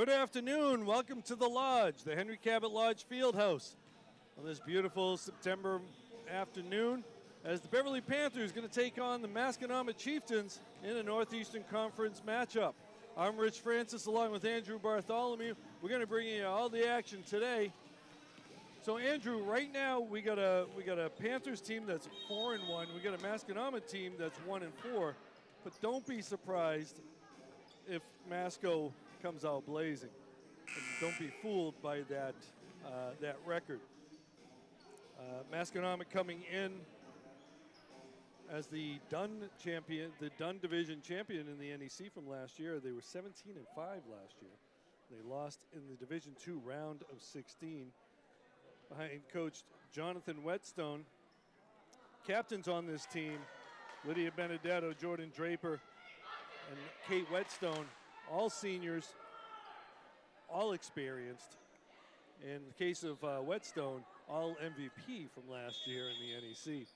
Good afternoon. Welcome to the Lodge, the Henry Cabot Lodge Fieldhouse, on this beautiful September afternoon, as the Beverly Panthers going to take on the Masconomet Chieftains in a Northeastern Conference matchup. I'm Rich Francis, along with Andrew Bartholomew. We're going to bring you all the action today. So, Andrew, right now we got a Panthers team that's 4-1. We got a Masconomet team that's 1-4. But don't be surprised if Masco comes out blazing. And don't be fooled by that record. Masconomet coming in as the Dunn champion, the Dunn Division champion in the NEC from last year. They were 17-5 last year. They lost in the Division II round of 16 behind Coach Jonathan Whetstone. Captains on this team, Lydia Benedetto, Jordan Draper, and Kate Whetstone, all seniors, all experienced. In the case of Whetstone, all MVP from last year in the NEC.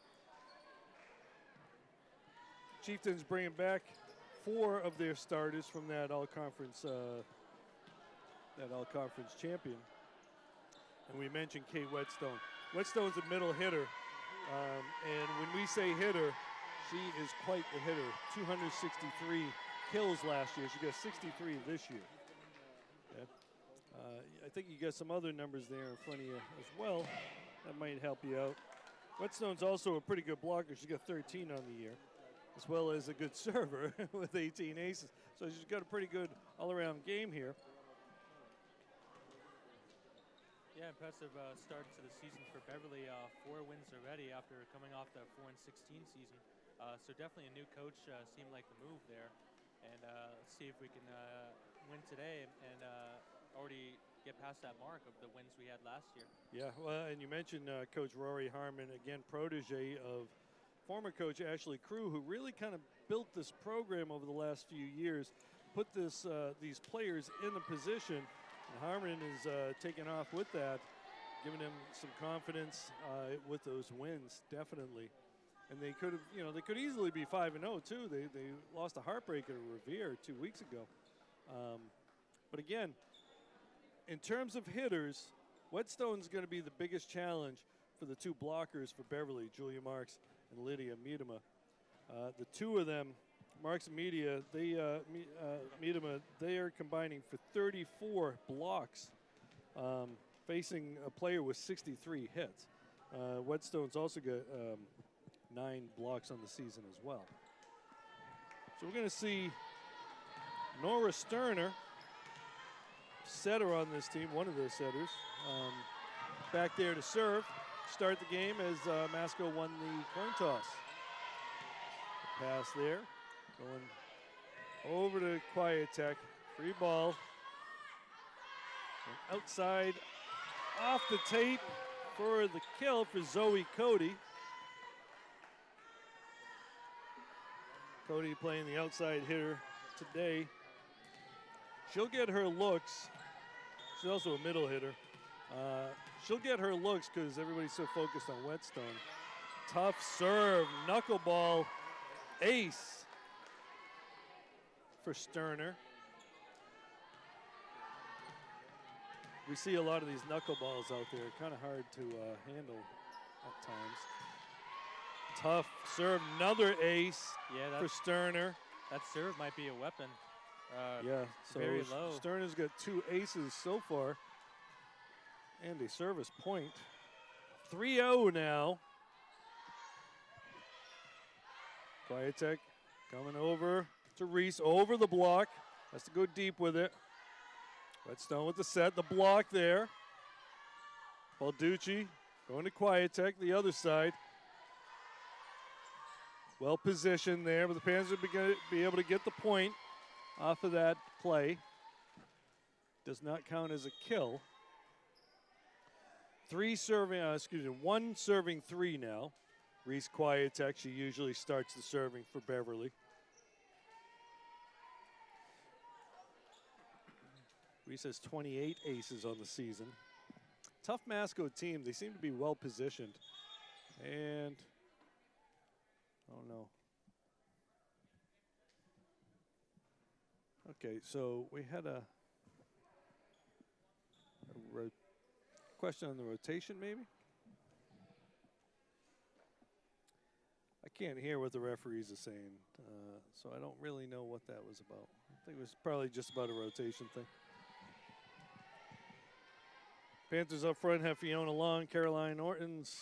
Chieftains bringing back 4 of their starters from that all-conference champion. And we mentioned Kate Whetstone. Whetstone's a middle hitter, and when we say hitter, she is quite the hitter. 263 kills last year. She got 63 this year. Yeah. I think you got some other numbers there in front of you as well. That might help you out. Whetstone's also a pretty good blocker. She's got 13 on the year, as well as a good server with 18 aces. So she's got a pretty good all-around game here. Yeah, impressive start to the season for Beverly. 4 wins already after coming off the 4-16 season. So definitely a new coach seemed like the move there. And let's see if we can win today and already get past that mark of the wins we had last year. Yeah, well, and you mentioned Coach Rory Harmon, again, protege of former coach Ashley Crew, who really kind of built this program over the last few years, put these players in a position. And Harmon is taking off with that, giving them some confidence with those wins, definitely. And they could have, they could easily be 5-0 too. They lost a heartbreaker to Revere 2 weeks ago. But again, in terms of hitters, Whetstone's going to be the biggest challenge for the 2 blockers for Beverly, Julia Marks and Lydia Miedema. The 2 of them, Marks and Miedema, they are combining for 34 blocks, facing a player with 63 hits. Whetstone's also got 9 blocks on the season as well. So we're going to see Nora Sterner, setter on this team, one of the setters, back there to serve, start the game as Masco won the coin toss. The pass there, going over to Quiet Tech, free ball, and outside off the tape for the kill for Zoe Cody. Cody playing the outside hitter today. She'll get her looks. She's also a middle hitter. She'll get her looks because everybody's so focused on Whetstone. Tough serve, knuckleball, ace for Sterner. We see a lot of these knuckleballs out there. Kind of hard to handle at times. Tough serve, another ace for Sterner. That serve might be a weapon. Yeah, so very low. Sterner's got 2 aces so far and a service point. 3-0 now. Quiet Tech coming over to Reese, over the block. Has to go deep with it. Whetstone with the set, the block there. Balducci going to Quiet Tech, the other side. Well positioned there, but the Panthers are going to be able to get the point off of that play. Does not count as a kill. 1 serving 3 now. Reese Quiet Tech, she usually starts the serving for Beverly. Reese has 28 aces on the season. Tough Masco team. They seem to be well positioned. And, oh no. Okay, so we had a question on the rotation, maybe? I can't hear what the referees are saying, so I don't really know what that was about. I think it was probably just about a rotation thing. Panthers up front have Fiona Long, Caroline Ortons.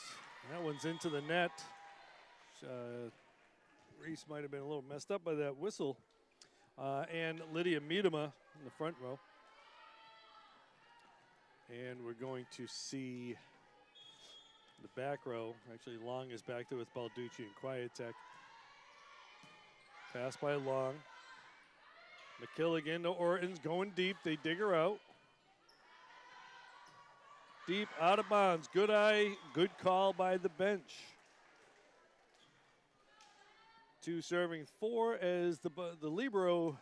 That one's into the net. Reese might have been a little messed up by that whistle. And Lydia Miedema in the front row. And we're going to see the back row. Actually, Long is back there with Balducci and Kwiatek. Pass by Long. McKilligan to Ortons, going deep. They dig her out. Deep, out of bounds. Good eye, good call by the bench. 2 serving 4 as the libero,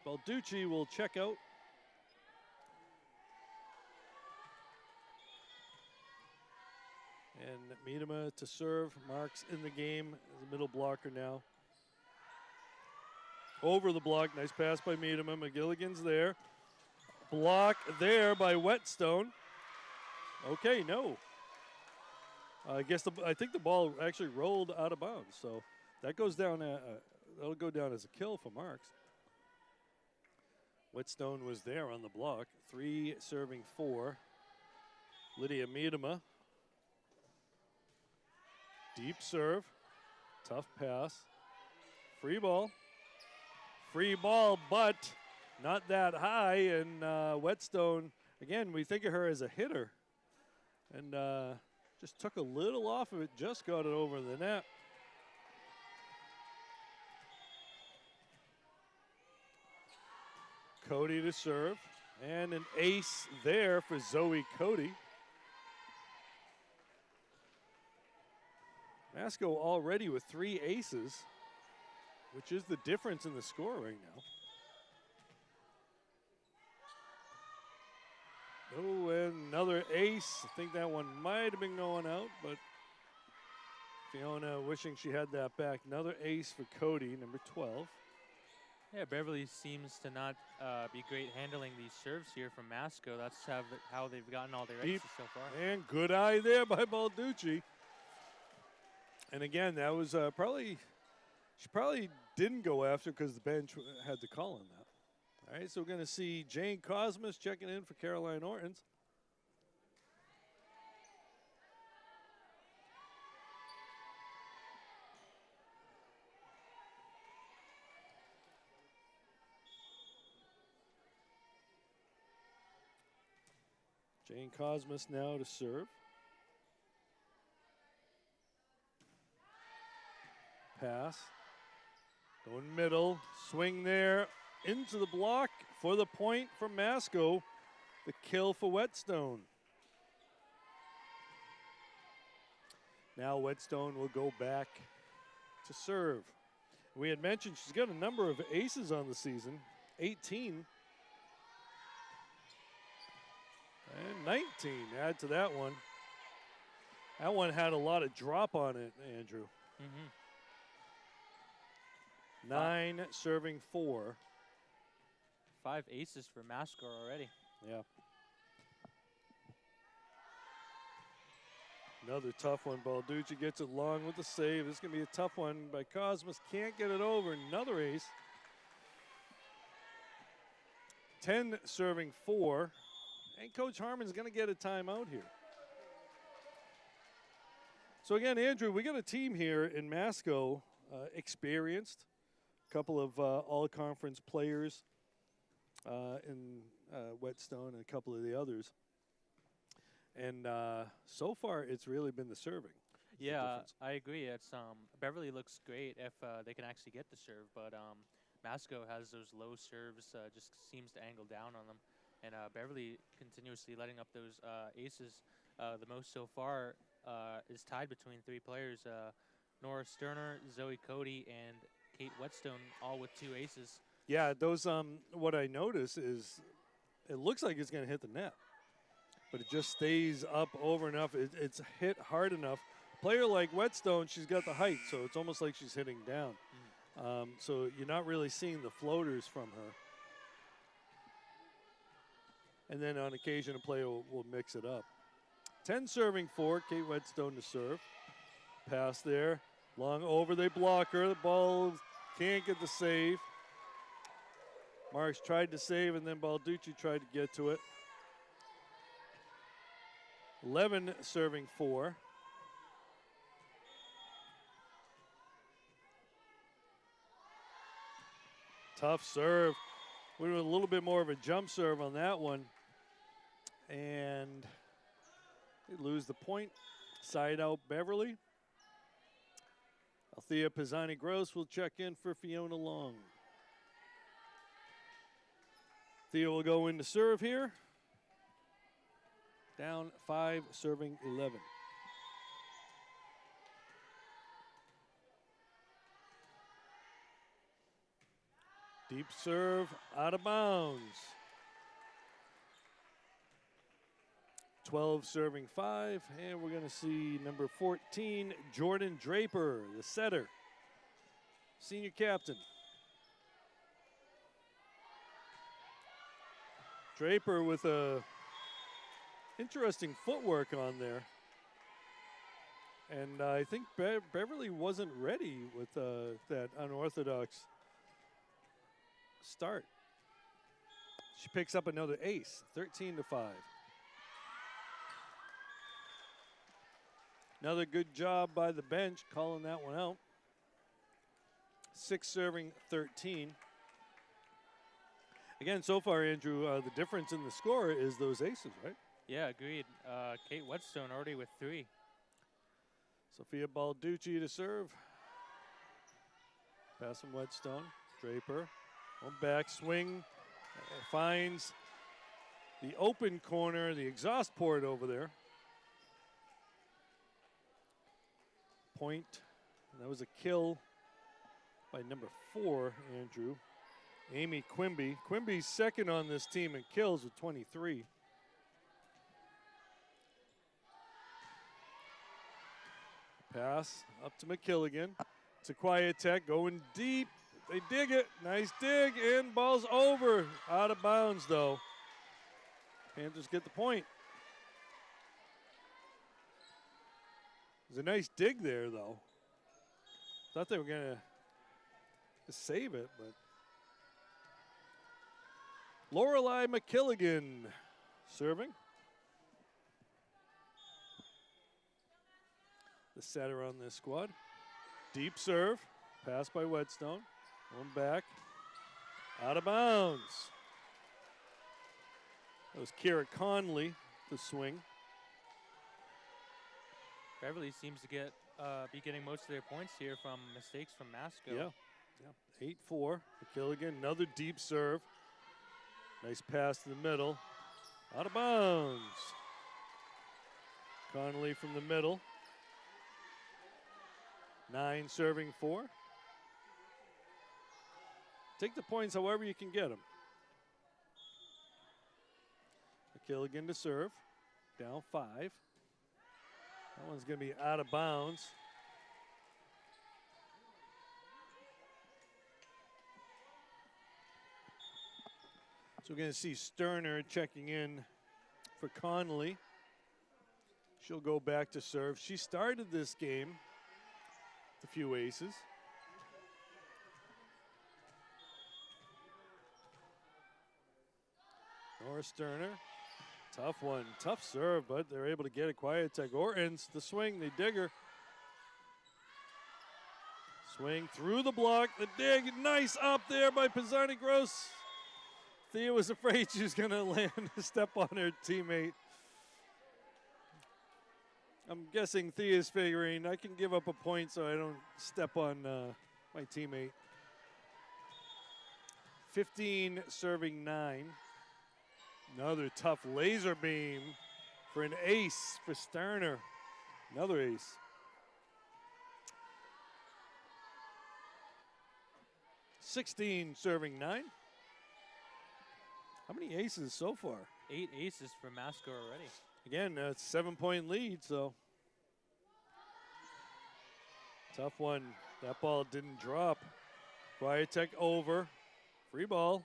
Balducci, will check out. And Miedema to serve. Marks in the game as a middle blocker now. Over the block. Nice pass by Miedema. McGilligan's there. Block there by Whetstone. Okay, no. I think the ball actually rolled out of bounds. So that goes down. That'll go down as a kill for Marks. Whetstone was there on the block. 3 serving 4. Lydia Miedema. Deep serve, tough pass, free ball, but not that high. And Whetstone, again, we think of her as a hitter, and just took a little off of it, just got it over the net. Cody to serve, and an ace there for Zoe Cody. Masco already with 3 aces, which is the difference in the score right now. Oh, and another ace. I think that one might have been going out, but Fiona wishing she had that back. Another ace for Cody, number 12. Yeah, Beverly seems to not be great handling these serves here from Masco. That's how they've gotten all their aces so far. And good eye there by Balducci. And again, that was she probably didn't go after because the bench had the call on that. All right, so we're going to see Jane Cosmas checking in for Caroline Ortons. Jane Cosmas now to serve. Pass, going middle, swing there, into the block for the point for Masco. The kill for Whetstone. Now Whetstone will go back to serve. We had mentioned she's got a number of aces on the season, 18. And 19, add to that one. That one had a lot of drop on it, Andrew. Mm-hmm. 9 serving 4. 5 aces for Masco already. Yeah. Another tough one. Balducci gets it long with the save. This is going to be a tough one by Cosmas. Can't get it over. Another ace. 10 serving 4. And Coach Harmon's going to get a timeout here. So again, Andrew, we got a team here in Masco, experienced. A couple of all-conference players in Whetstone and a couple of the others. And so far, it's really been the serving. Yeah, I agree. It's Beverly looks great if they can actually get the serve, but Masco has those low serves, just seems to angle down on them. And Beverly continuously letting up those aces. The most so far is tied between 3 players, Nora Sterner, Zoe Cody, and Kate Whetstone, all with 2 aces. Yeah, those. What I notice is it looks like it's going to hit the net, but it just stays up over enough. It's hit hard enough. A player like Whetstone, she's got the height, so it's almost like she's hitting down. So you're not really seeing the floaters from her. and then on occasion a player will mix it up. 10 serving 4, Kate Whetstone to serve. Pass there, long over, they block her. The ball can't get the save. Marks tried to save, and then Balducci tried to get to it. 11 serving 4. Tough serve. We were a little bit more of a jump serve on that one. And they lose the point. Side out Beverly. Althea Pisani-Gross will check in for Fiona Long. Thea will go in to serve here. Down 5, serving 11. Deep serve, out of bounds. 12 serving 5, and we're going to see number 14, Jordan Draper, the setter, senior captain. Draper with a interesting footwork on there. And I think Beverly wasn't ready with that unorthodox start. She picks up another ace, 13-5. Another good job by the bench calling that one out. 6 serving 13. Again, so far, Andrew, the difference in the score is those aces, right? Yeah, agreed. Kate Whetstone already with 3. Sophia Balducci to serve. Pass from Whetstone. Draper. One back swing. Finds the open corner, the exhaust port over there. Point. That was a kill by number 4, Andrew. Amy Quimby. Quimby's second on this team in kills with 23. Pass up to McKilligan. It's a quiet tech going deep. They dig it. Nice dig. And ball's over. Out of bounds, though. Panthers get the point. There's a nice dig there, though. Thought they were going to save it, but. Lorelei McKilligan serving. The setter on this squad. Deep serve. Pass by Whetstone. One back. Out of bounds. That was Kira Conley, the swing. Beverly seems to be getting most of their points here from mistakes from Masco. Yeah. 8-4. McKilligan, another deep serve. Nice pass to the middle. Out of bounds. Connolly from the middle. 9 serving 4. Take the points however you can get them. McKilligan to serve. Down 5. That one's going to be out of bounds. So we're going to see Sterner checking in for Connolly. She'll go back to serve. She started this game with a few aces. Nora Sterner, tough one, tough serve, but they're able to get a quiet tech. Orton's the swing, they dig her. Swing through the block, the dig, nice up there by Pisani-Gross. Thea was afraid she was going to land a step on her teammate. I'm guessing Thea's figuring I can give up a point so I don't step on my teammate. 15 serving 9. Another tough laser beam for an ace for Sterner. Another ace. $16 serving 9. How many aces so far? 8 aces for Masco already. Again, it's a 7-point lead, so. Tough one. That ball didn't drop. Quiet tech over. Free ball.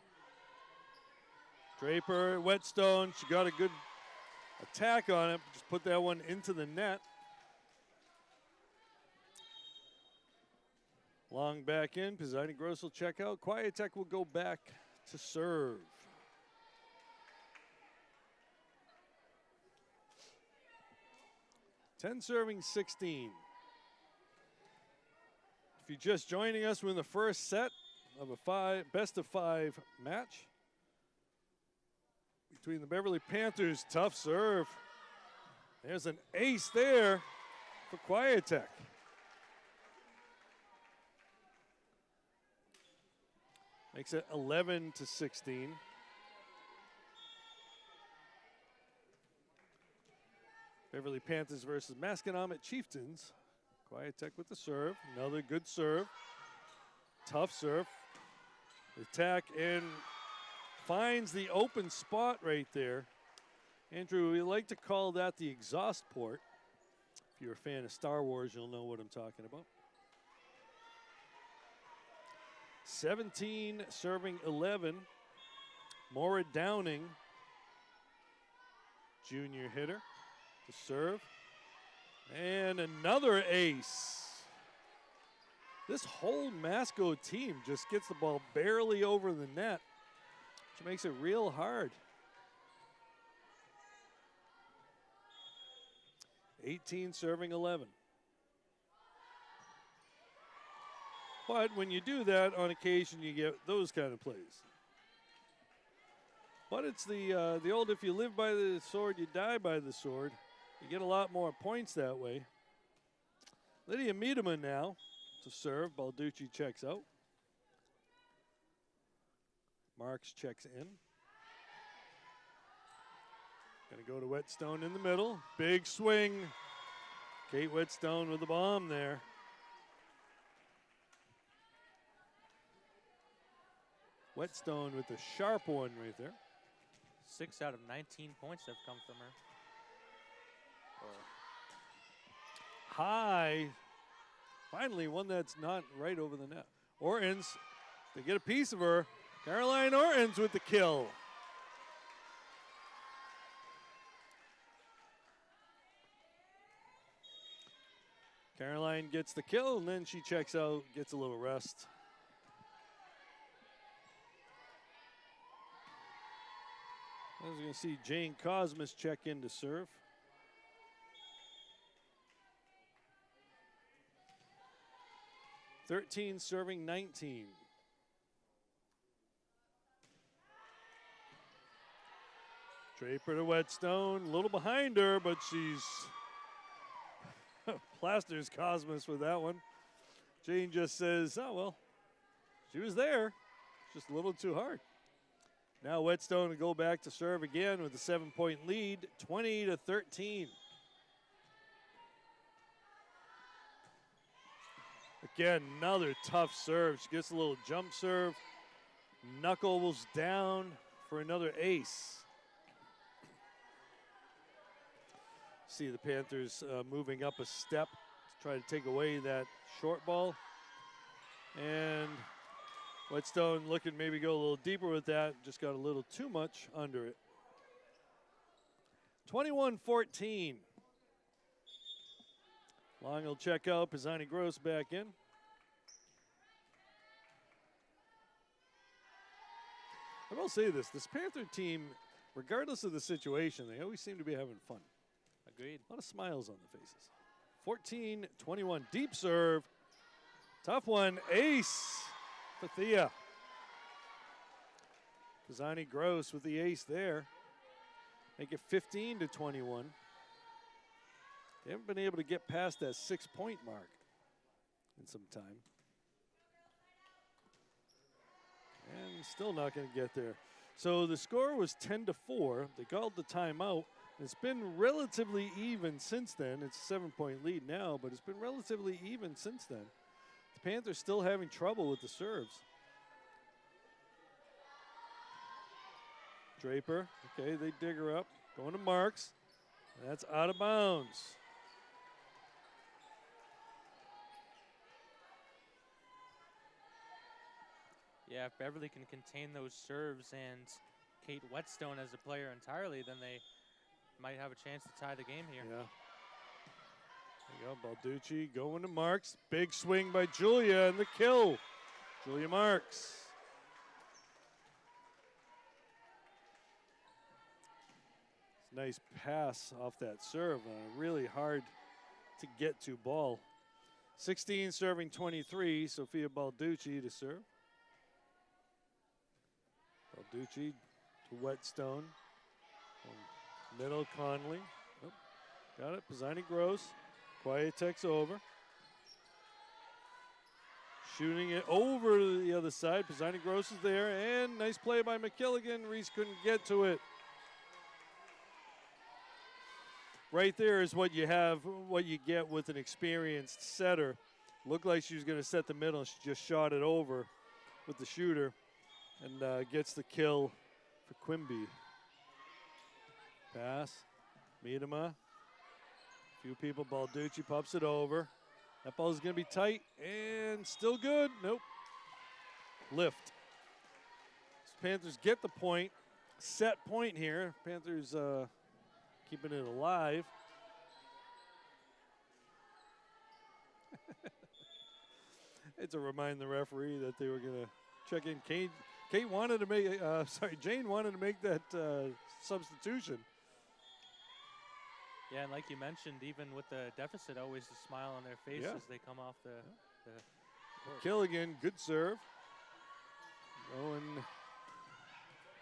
Draper, Whetstone, she got a good attack on it. Just put that one into the net. Long back in, Pisani Gross will check out. Quiet-Tech will go back to serve. Ten serving 16. If you're just joining us, we're in the first set of a best of 5 match between the Beverly Panthers. Tough serve. There's an ace there for Quiet-Tech. Makes it 11-16. Beverly Panthers versus Masconomet Chieftains. Quiet-Tech with the serve. Another good serve. Tough serve. Attack and finds the open spot right there. Andrew, we like to call that the exhaust port. If you're a fan of Star Wars, you'll know what I'm talking about. 17 serving 11. Maura Downing, junior hitter, to serve. And another ace. This whole Masco team just gets the ball barely over the net, which makes it real hard. 18 serving 11. But when you do that, on occasion you get those kind of plays. But it's the old, if you live by the sword, you die by the sword. You get a lot more points that way. Lydia Miedemann now to serve. Balducci checks out. Marks checks in. Gonna go to Whetstone in the middle. Big swing. Kate Whetstone with the bomb there. Whetstone with the sharp one right there. 6 out of 19 points have come from her. High. Finally, one that's not right over the net. Ortens, they get a piece of her. Caroline Ortens with the kill. Caroline gets the kill, and then she checks out, gets a little rest. I was going to see Jane Cosmas check in to serve. (13 serving 19). Draper to Whetstone, a little behind her, but she's plasters Cosmas with that one. Jane just says, oh, well, she was there, just a little too hard. Now Whetstone will go back to serve again with a 7-point lead, 20-13. Again, another tough serve. She gets a little jump serve. Knuckles down for another ace. See the Panthers moving up a step to try to take away that short ball. And Whetstone looking maybe go a little deeper with that. Just got a little too much under it. 21-14. Long will check out. Pisani Gross back in. I will say this Panther team, regardless of the situation, they always seem to be having fun. Agreed. A lot of smiles on the faces. 14-21, deep serve. Tough one, ace for Thea. Pisani Gross with the ace there. Make it 15-21. They haven't been able to get past that 6-point mark in some time. And still not going to get there. So the score was 10-4. They called the timeout. It's been relatively even since then. It's a 7-point lead now, but it's been relatively even since then. The Panthers still having trouble with the serves. Draper, okay, they dig her up. Going to Marks. That's out of bounds. Yeah, if Beverly can contain those serves and Kate Whetstone as a player entirely, then they might have a chance to tie the game here. Yeah. There you go, Balducci going to Marks. Big swing by Julia and the kill. Julia Marks. Nice pass off that serve. Really hard to get to ball. 16 serving 23. Sophia Balducci to serve. Balducci to Whetstone. Middle Conley. Oh, got it. Pisani Gross. Quiet-Tech's over. Shooting it over to the other side. Pisani Gross is there. And nice play by McKilligan. Reese couldn't get to it. Right there is what you have, what you get with an experienced setter. Looked like she was going to set the middle. She just shot it over with the shooter and gets the kill for Quimby. Pass. Miedema. Few people. Balducci pops it over. That ball is going to be tight and still good. Nope. Lift. Panthers get the point. Set point here. Panthers keeping it alive. It's a remind the referee that they were going to check in. Jane wanted to make that substitution. Yeah, and like you mentioned, even with the deficit, always a smile on their face as they come off the court. Killigan, good serve. Going,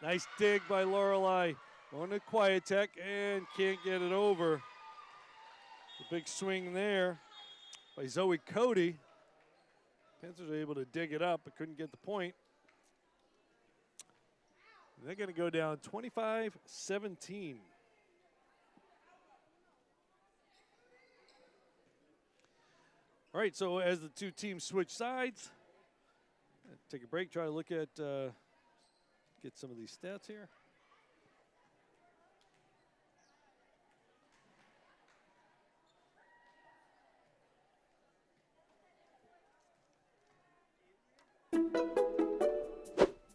nice dig by Lorelei. Going to Quiet-Tech and can't get it over. The big swing there by Zoe Cody. Panthers were able to dig it up but couldn't get the point. And they're going to go down 25-17. All right, so as the two teams switch sides, take a break, try to look at, get some of these stats here.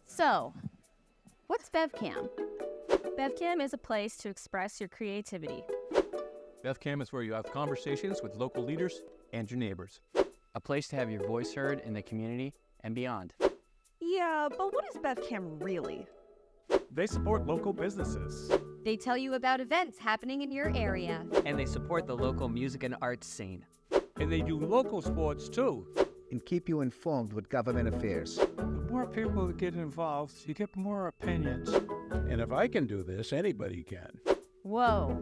So, what's BevCam? BevCam is a place to express your creativity. BevCam is where you have conversations with local leaders and your neighbors. A place to have your voice heard in the community and beyond. Yeah, but what is BevCam really? They support local businesses. They tell you about events happening in your area. And they support the local music and arts scene. And they do local sports too. And keep you informed with government affairs. The more people that get involved, you get more opinions. And if I can do this, anybody can. Whoa,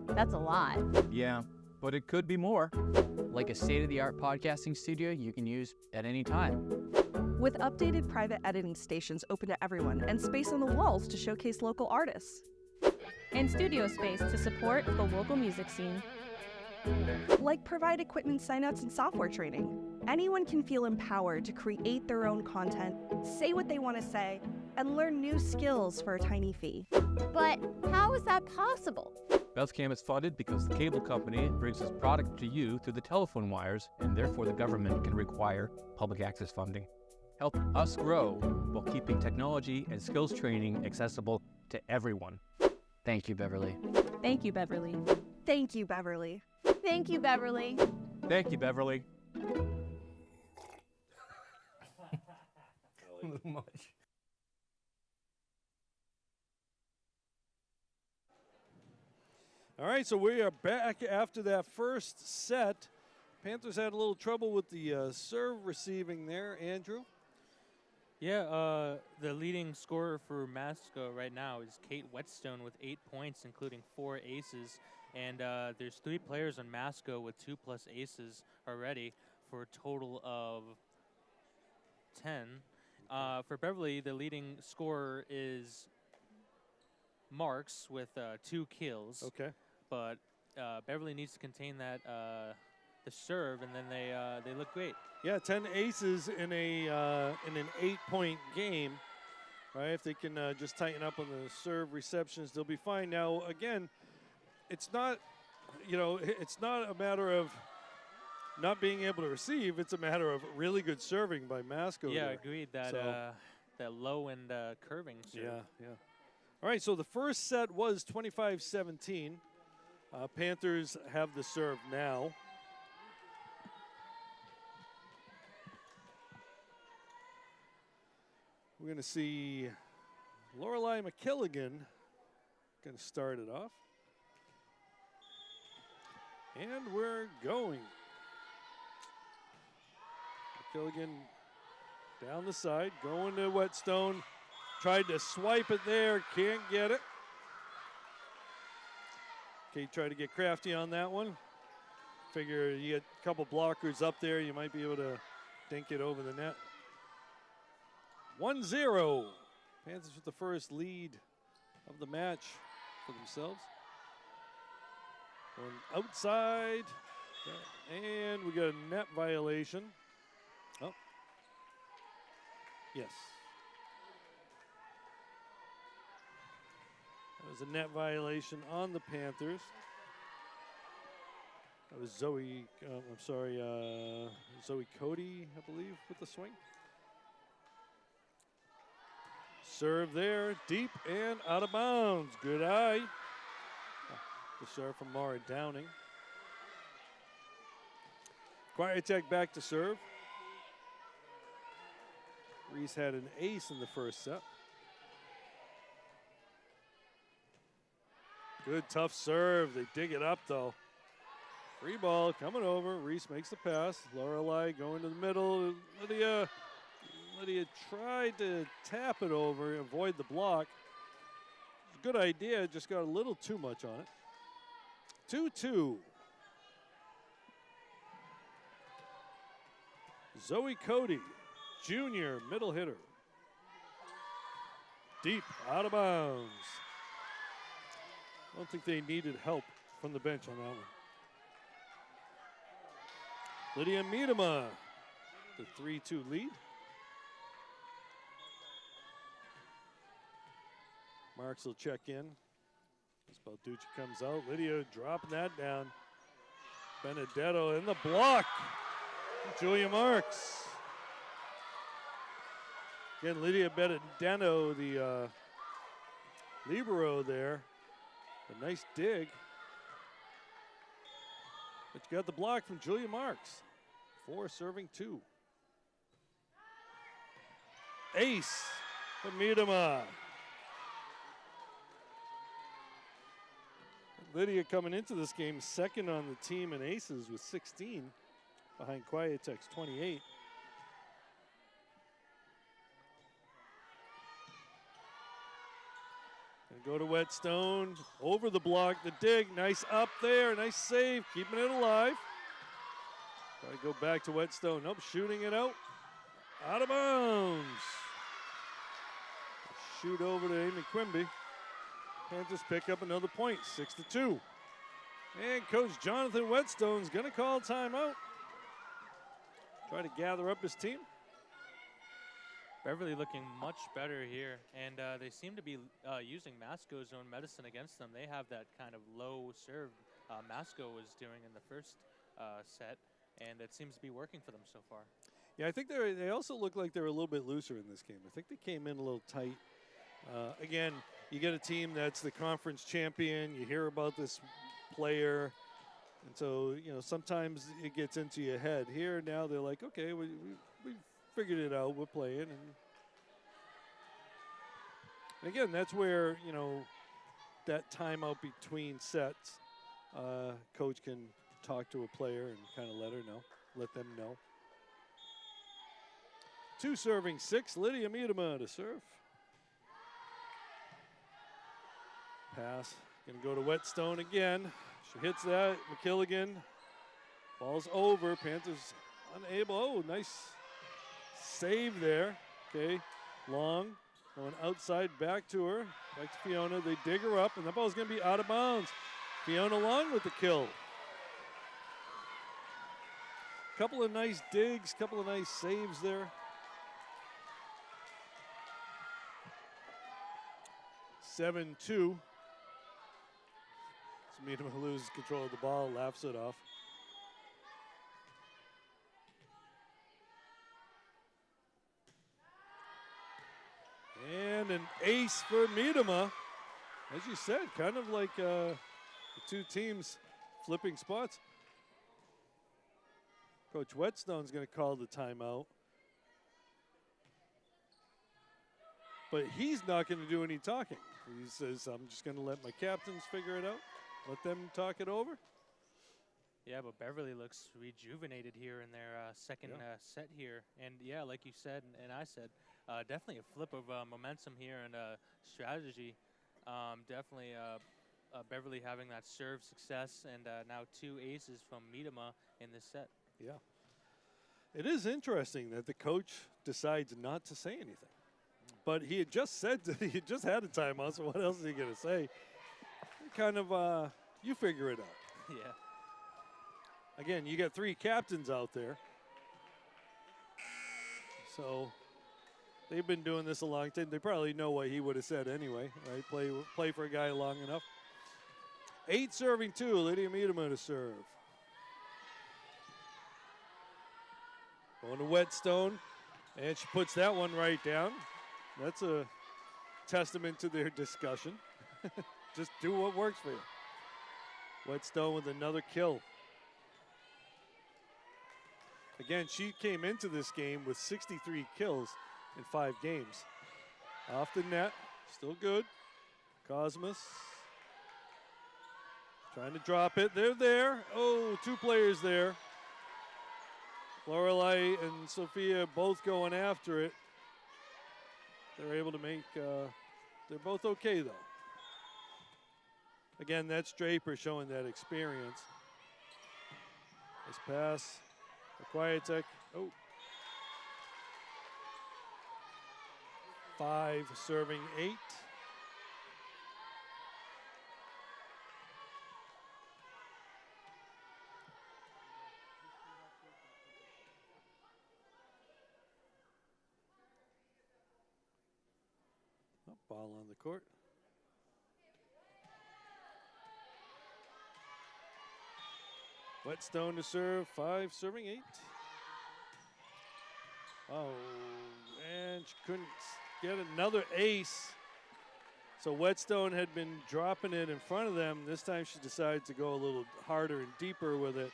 that's a lot. Yeah, but it could be more. Like a state-of-the-art podcasting studio you can use at any time. With updated private editing stations open to everyone and space on the walls to showcase local artists. And studio space to support the local music scene. Like provide equipment signups and software training. Anyone can feel empowered to create their own content, say what they want to say, and learn new skills for a tiny fee. But how is that possible? BevCam is funded because the cable company brings its product to you through the telephone wires, and therefore the government can require public access funding. Help us grow while keeping technology and skills training accessible to everyone. Thank you, Beverly. Thank you, Beverly. Thank you, Beverly. Thank you, Beverly. Thank you, Beverly. A little much. All right, so we are back after that first set. Panthers had a little trouble with the serve receiving there. Andrew? Yeah, the leading scorer for Masco right now is Kate Whetstone with 8 points, including 4 aces. And there's 3 players on Masco with 2+ aces already for a total of 10. For Beverly, the leading scorer is Marks with 2 kills. Okay. But Beverly needs to contain that the serve, and then they look great. Yeah, 10 aces in an 8-point game. Right, if they can just tighten up on the serve receptions, they'll be fine. Now, again, it's not, it's not a matter of not being able to receive. It's a matter of really good serving by Masco. Yeah, there. agreed. That low and curving serve. Yeah. All right, so the first set was 25-17. Panthers have the serve now. We're going to see Lorelei McKilligan going to start it off. And we're going. McKilligan down the side, going to Whetstone. Tried to swipe it there, can't get it. Okay, try to get crafty on that one. Figure you get a couple blockers up there, you might be able to dink it over the net. 1-0. Panthers with the first lead of the match for themselves. Going outside, and we got a net violation. Oh, yes. That was a net violation on the Panthers. That was Zoe Cody, I believe, with the swing. Serve there, deep and out of bounds. Good eye. The serve from Mara Downing. Quietek back to serve. Reese had an ace in the first set. Good tough serve. They dig it up though. Free ball coming over. Reese makes the pass. Lorelei going to the middle. Lydia tried to tap it over, avoid the block. Good idea, just got a little too much on it. 2-2. Zoe Cody, junior middle hitter. Deep, out of bounds. I don't think they needed help from the bench on that one. Lydia Miedema, the 3-2 lead. Marks will check in. As Balducci comes out, Lydia dropping that down. Benedetto in the block. Julia Marks. Again, Lydia Benedetto, the libero there. A nice dig. But you got the block from Julia Marks. 4 serving 2. Ace for Miedema. Lydia coming into this game second on the team in aces with 16, behind Quietek's 28. And go to Whetstone, over the block, the dig, nice up there, nice save, keeping it alive. Try to go back to Whetstone, nope, shooting it out of bounds. Shoot over to Amy Quimby. Panthers pick up another point, 6-2. And Coach Jonathan Whetstone's gonna call timeout. Try to gather up his team. Beverly looking much better here, and they seem to be using Masco's own medicine against them. They have that kind of low serve Masco was doing in the first set, and it seems to be working for them so far. Yeah, I think they also look like they're a little bit looser in this game. I think they came in a little tight. Again, you get a team that's the conference champion. You hear about this player. And so, you know, sometimes it gets into your head. Here now they're like, okay, we figured it out. We're playing. And again, that's where, you know, that timeout between sets, coach can talk to a player and kind of let them know. 2 serving 6, Lydia Miedema to serve. Pass, gonna go to Whetstone again. She hits that, McKilligan. Ball's over, Panthers unable, oh, nice save there. Okay, Long, going outside, back to her, back to Fiona. They dig her up, and that ball's gonna be out of bounds. Fiona Long with the kill. Couple of nice digs, couple of nice saves there. 7-2. Miedema loses control of the ball, laughs it off. And an ace for Miedema. As you said, kind of like the two teams flipping spots. Coach Whetstone's going to call the timeout. But he's not going to do any talking. He says, I'm just going to let my captains figure it out. Let them talk it over. Yeah, but Beverly looks rejuvenated here in their second set here. And yeah, like you said and I said, definitely a flip of momentum here and strategy. Definitely Beverly having that serve success and now 2 aces from Miedema in this set. Yeah. It is interesting that the coach decides not to say anything. But he had just said, he had just had a timeout, so what else is he going to say? Kind of, you figure it out. Yeah. Again, you got 3 captains out there. So they've been doing this a long time. They probably know what he would have said anyway, right? Play for a guy long enough. 8 serving 2, Lydia Miedema to serve. Going to Whetstone, and she puts that one right down. That's a testament to their discussion. Just do what works for you. Whetstone with another kill. Again, she came into this game with 63 kills in 5 games. Off the net, still good. Cosmos trying to drop it. They're there. Oh, 2 players there. Lorelei and Sophia both going after it. They're able to make, they're both okay though. Again, that's Draper showing that experience. Nice pass. Aquietek. Oh. 5 serving 8. Oh, ball on the court. Whetstone to serve, 5 serving 8. Oh, and she couldn't get another ace. So Whetstone had been dropping it in front of them. This time she decides to go a little harder and deeper with it.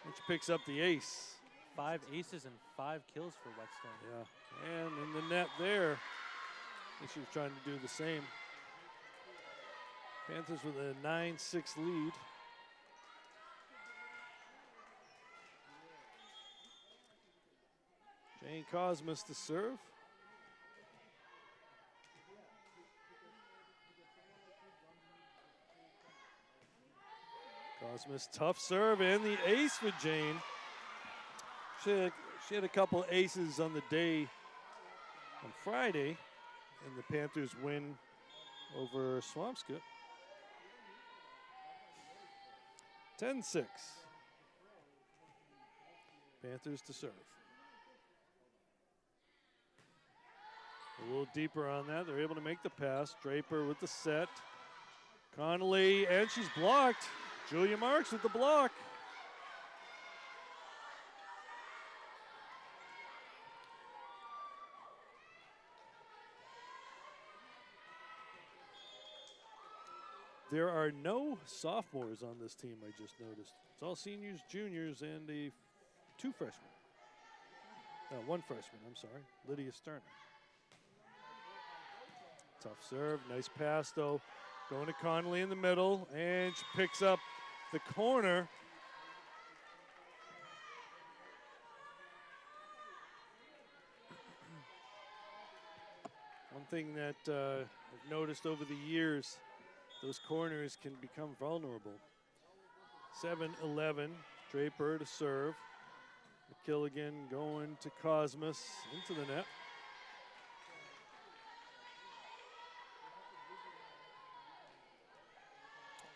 And she picks up the ace. 5 aces and 5 kills for Whetstone. Yeah, and in the net there, I think she was trying to do the same. Panthers with a 9-6 lead. Jane Cosmos to serve. Cosmos, tough serve, and the ace for Jane. She had a couple aces on the day on Friday, and the Panthers win over Swampscott. 10-6. Panthers to serve. A little deeper on that. They're able to make the pass. Draper with the set. Connolly, and she's blocked. Julia Marks with the block. There are no sophomores on this team, I just noticed. It's all seniors, juniors, and 2 freshmen. 1 freshman, I'm sorry. Lydia Sterner. Tough serve, nice pass though. Going to Connolly in the middle, and she picks up the corner. One thing that I've noticed over the years, those corners can become vulnerable. 7-11, Draper to serve. McKilligan going to Cosmos, into the net.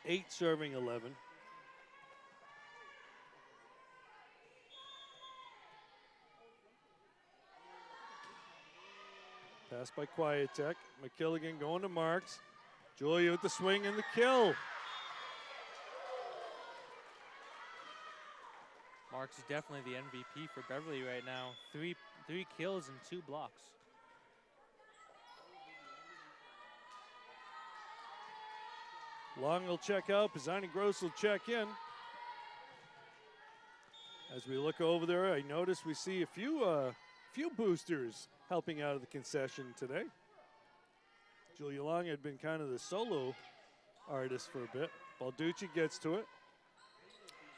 Eight serving 11. Pass by Quietek. McKilligan going to Marks. Julia with the swing and the kill. Marks is definitely the MVP for Beverly right now. Three kills and 2 blocks. Long will check out. Pisani Gross will check in. As we look over there, I notice we see a few boosters helping out of the concession today. Julia Long had been kind of the solo artist for a bit. Balducci gets to it.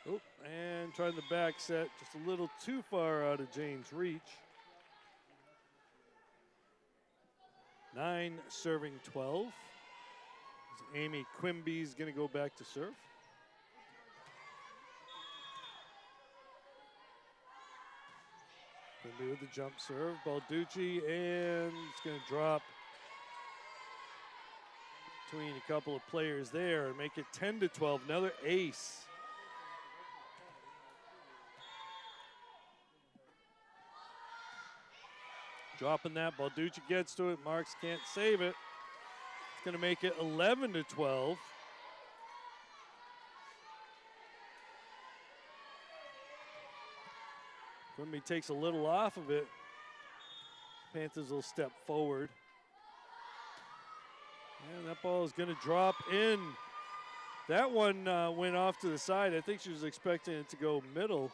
Oh, and trying the back set, just a little too far out of Jane's reach. 9 serving 12. Amy Quimby's going to go back to serve. Quimby with the jump serve. Balducci, and it's going to drop between a couple of players there and make it 10-12. Another ace. Dropping that, Balducci gets to it. Marks can't save it. It's going to make it 11-12. Quimby takes a little off of it. Panthers will step forward. And that ball is going to drop in. That one went off to the side. I think she was expecting it to go middle.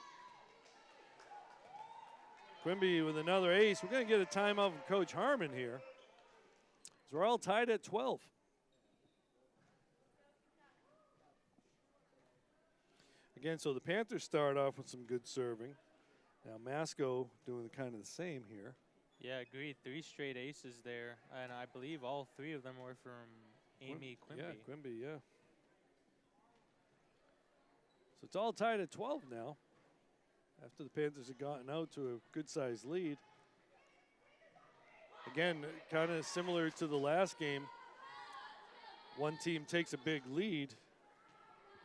Quimby with another ace. We're going to get a timeout from Coach Harmon here. So we're all tied at 12. Again, so the Panthers start off with some good serving. Now Masco doing kind of the same here. Yeah, agreed. 3 straight aces there, and I believe all 3 of them were from Amy Quimby. Yeah, Quimby, yeah. So it's all tied at 12 now, after the Panthers have gotten out to a good-sized lead. Again, kind of similar to the last game. One team takes a big lead,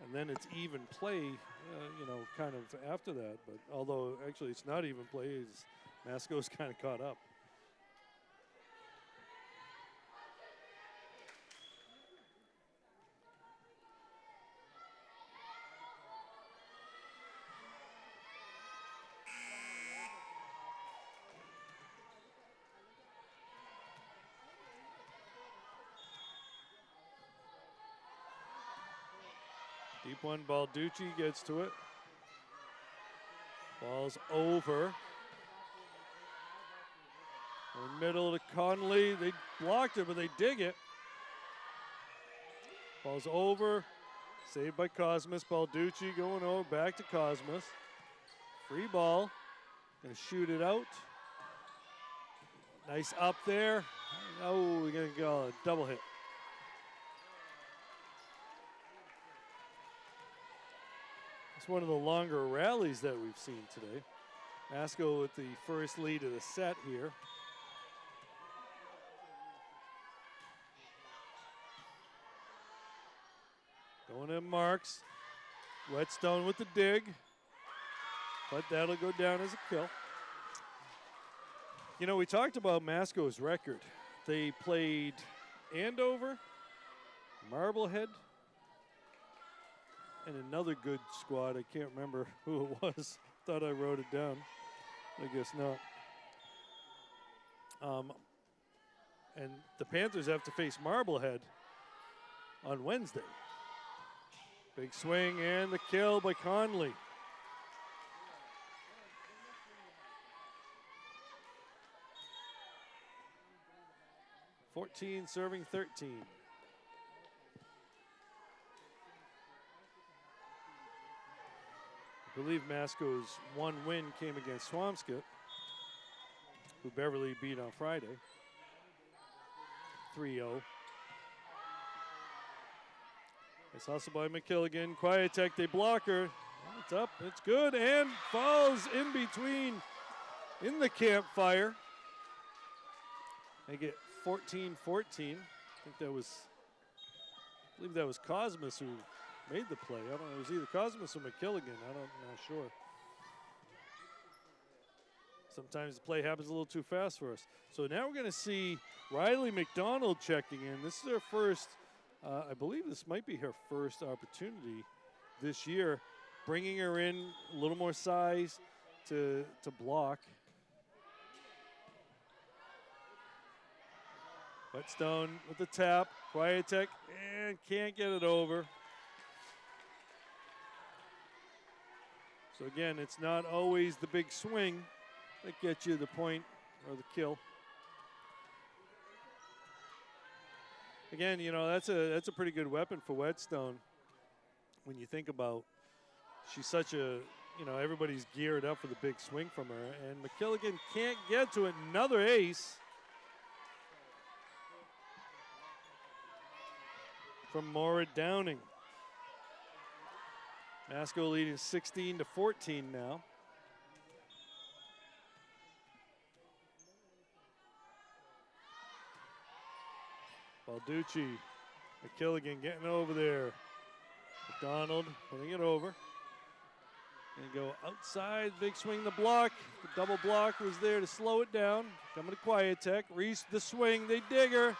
and then it's even play, kind of after that. But although actually it's not even play, Masco's kind of caught up. Deep one, Balducci gets to it. Ball's over. In the middle to Conley. They blocked it, but they dig it. Ball's over. Saved by Cosmas. Balducci going over, back to Cosmas. Free ball. Gonna shoot it out. Nice up there. Oh, we're gonna go a double hit. It's one of the longer rallies that we've seen today. Masco with the first lead of the set here. Going in Marks. Whetstone with the dig. But that'll go down as a kill. You know, we talked about Masco's record. They played Andover, Marblehead, and another good squad. I can't remember who it was. Thought I wrote it down. I guess not. And the Panthers have to face Marblehead on Wednesday. Big swing and the kill by Conley. (14 serving 13). I believe Masco's one win came against Swampscott, who Beverly beat on Friday. 3-0. Nice hustle by McKilligan. Quiet-tech, they block her. It's up, it's good, and falls in between in the campfire. They get 14-14. I believe that was Cosmas who made the play. I don't know, it was either Cosmas or McKilligan. I'm not sure. Sometimes the play happens a little too fast for us. So now we're going to see Riley McDonald checking in. This is her first, I believe this might be her first opportunity this year, bringing her in a little more size to block. Whetstone with the tap. Quiet-Tech and can't get it over. So again, it's not always the big swing that gets you the point or the kill. Again, you know, that's a pretty good weapon for Whetstone. When you think about, she's such a, you know, everybody's geared up for the big swing from her, and McKilligan can't get to it. Another ace from Maura Downing. Masco leading 16-14 now. Balducci, McKilligan getting over there. McDonald putting it over. And go outside, big swing, the block. The double block was there to slow it down. Coming to Quiet-Tech. Reese, the swing, they dig her.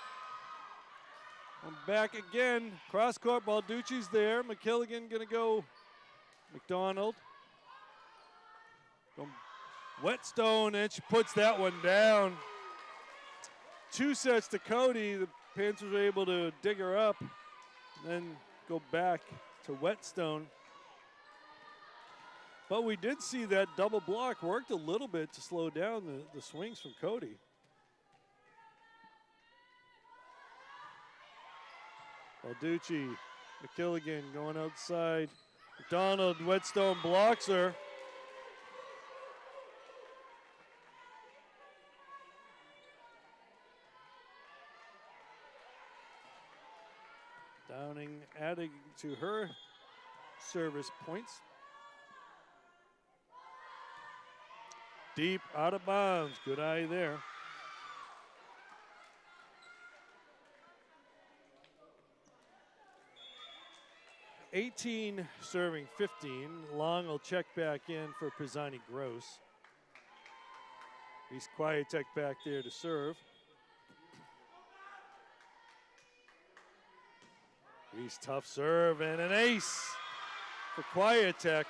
And back again, cross court, Balducci's there. McKilligan gonna go McDonald. Whetstone, and she puts that one down. 2 sets to Cody. The Panthers were able to dig her up and then go back to Whetstone. But we did see that double block worked a little bit to slow down the swings from Cody. Balducci, McKilligan going outside. McDonald, Whetstone blocks her. Downing adding to her service points. Deep, out of bounds. Good eye there. (18) serving 15. Long will check back in for Pisani Gross. He's Quiet-Tech back there to serve. He's tough serve and an ace for Quiet-Tech.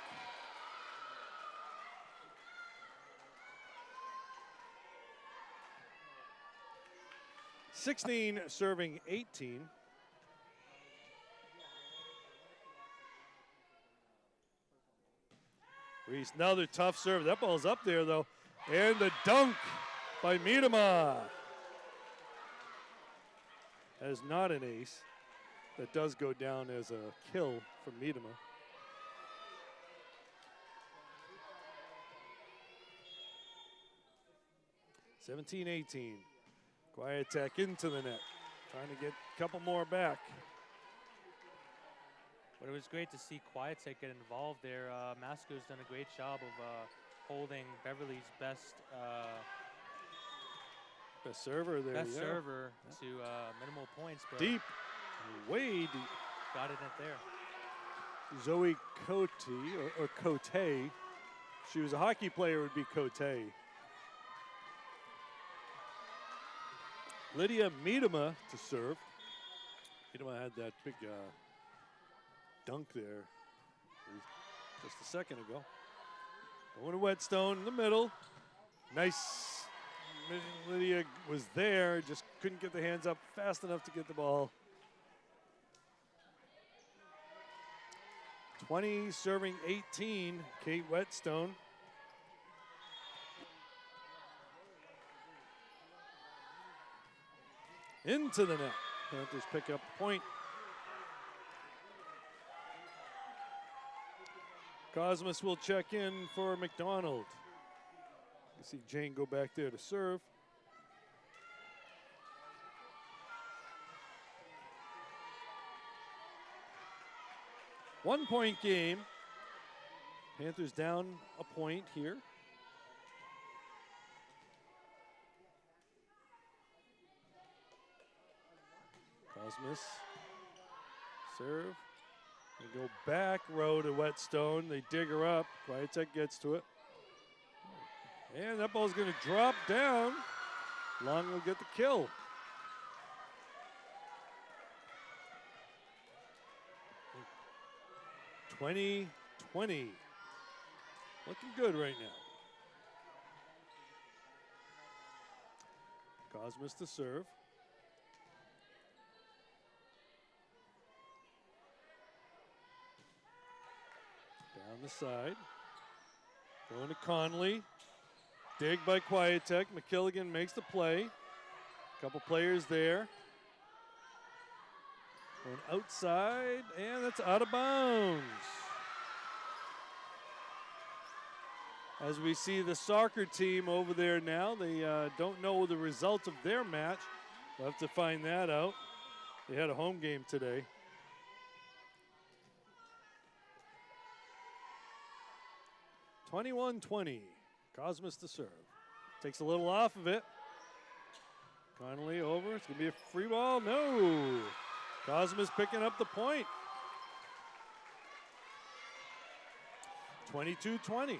(16) serving 18. Reese, another tough serve. That ball's up there though. And the dunk by Miedema. That is not an ace. That does go down as a kill from Miedema. (17-18). Quiet-Tech into the net. Trying to get a couple more back. But it was great to see Quiet-Tech get involved there. Masco's done a great job of holding Beverly's best server there. Server to minimal points. But deep, way deep. Got it in there. Zoe Cote, or Cote. If she was a hockey player, it would be Cote. Lydia Miedema to serve. Miedema had that big dunk there just a second ago. Going to Whetstone in the middle. Nice. Lydia was there, just couldn't get the hands up fast enough to get the ball. 20 serving 18, Kate Whetstone. Into the net. Panthers pick up the point. Cosmas will check in for McDonald. You see Jane go back there to serve. One-point game. Panthers down a point here. Cosmas serve. They go back row to Whetstone. They dig her up. Quiet-Tech gets to it. And that ball's going to drop down. Long will get the kill. (20-20). Looking good right now. Cosmas to serve. On the side. Going to Conley. Dig by Quietek. McKilligan makes the play. Couple players there. Going outside, and that's out of bounds. As we see the soccer team over there now, they don't know the result of their match. We'll have to find that out. They had a home game today. (21-20). Cosmos to serve. Takes a little off of it. Connolly over. It's going to be a free ball. No. Cosmos picking up the point. 22-20.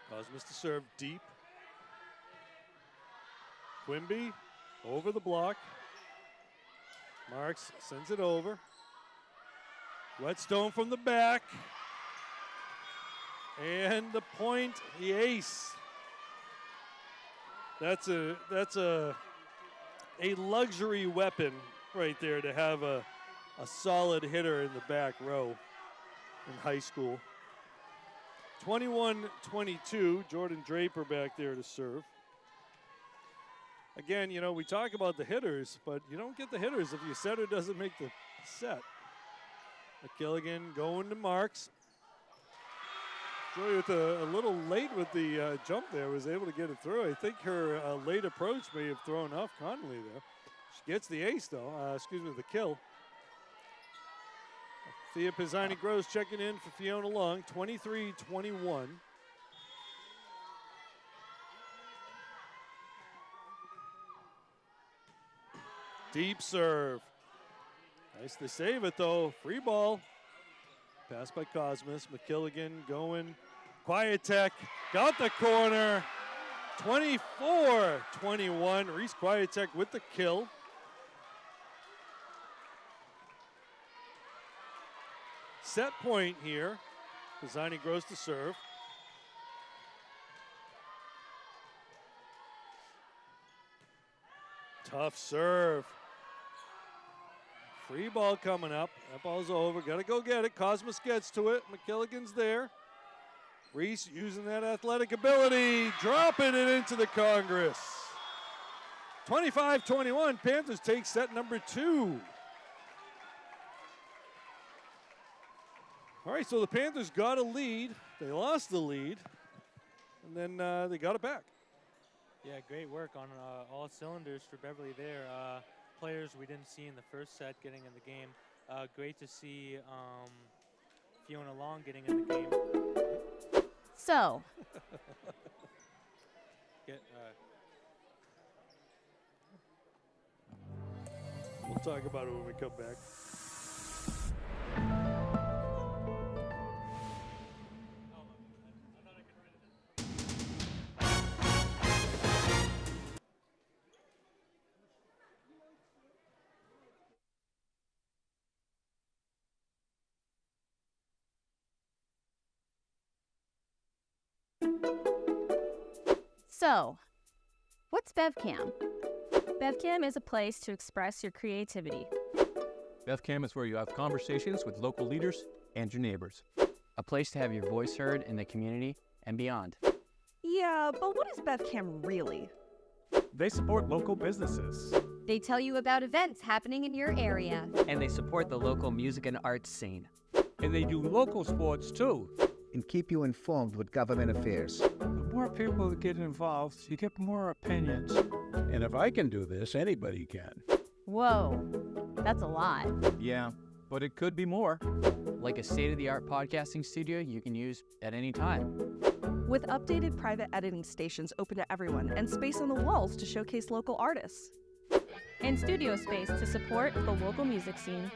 Cosmos to serve deep. Quimby over the block. Marks sends it over. Whetstone from the back. And the point, the ace. That's a luxury weapon right there to have a solid hitter in the back row in high school. 21-22, Jordan Draper back there to serve. Again, you know, we talk about the hitters, but you don't get the hitters if your setter doesn't make the set. McKilligan going to Marks. Joy with a little late with the jump there, was able to get it through. I think her late approach may have thrown off Connolly there. She gets the ace though, the kill. Thea Pisani-Gross checking in for Fiona Long, 23-21. Deep serve. Nice to save it though. Free ball. Pass by Cosmos. McKilligan going. Quietek got the corner. 24-21. Reese Quietek with the kill. Set point here. Pisani-Gross to serve. Tough serve. Free ball coming up. That ball's over. Got to go get it. Cosmos gets to it. McKilligan's there. Reese using that athletic ability. Dropping it into the Congress. 25-21. Panthers take set number 2. All right, so the Panthers got a lead. They lost the lead. And then they got it back. Yeah, great work on all cylinders for Beverly there. Players we didn't see in the first set getting in the game. Great to see Fiona Long getting in the game. So, We'll talk about it when we come back. So, what's BevCam? BevCam is a place to express your creativity. BevCam is where you have conversations with local leaders and your neighbors. A place to have your voice heard in the community and beyond. Yeah, but what is BevCam really? They support local businesses. They tell you about events happening in your area. And they support the local music and arts scene. And they do local sports too. And keep you informed with government affairs. The more people that get involved, you get more opinions. And if I can do this, anybody can. Whoa, that's a lot. Yeah, but it could be more. Like a state-of-the-art podcasting studio you can use at any time. With updated private editing stations open to everyone and space on the walls to showcase local artists. And studio space to support the local music scene.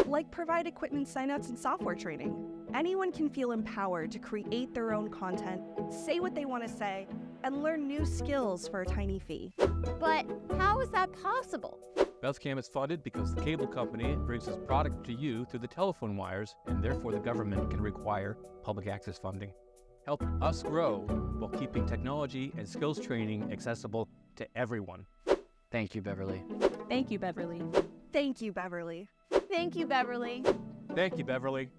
Like provide equipment signouts and software training. Anyone can feel empowered to create their own content, say what they want to say, and learn new skills for a tiny fee. But how is that possible? BevCam is funded because the cable company brings its product to you through the telephone wires, and therefore the government can require public access funding. Help us grow while keeping technology and skills training accessible to everyone. Thank you, Beverly. Thank you, Beverly. Thank you, Beverly. Thank you, Beverly. Thank you, Beverly.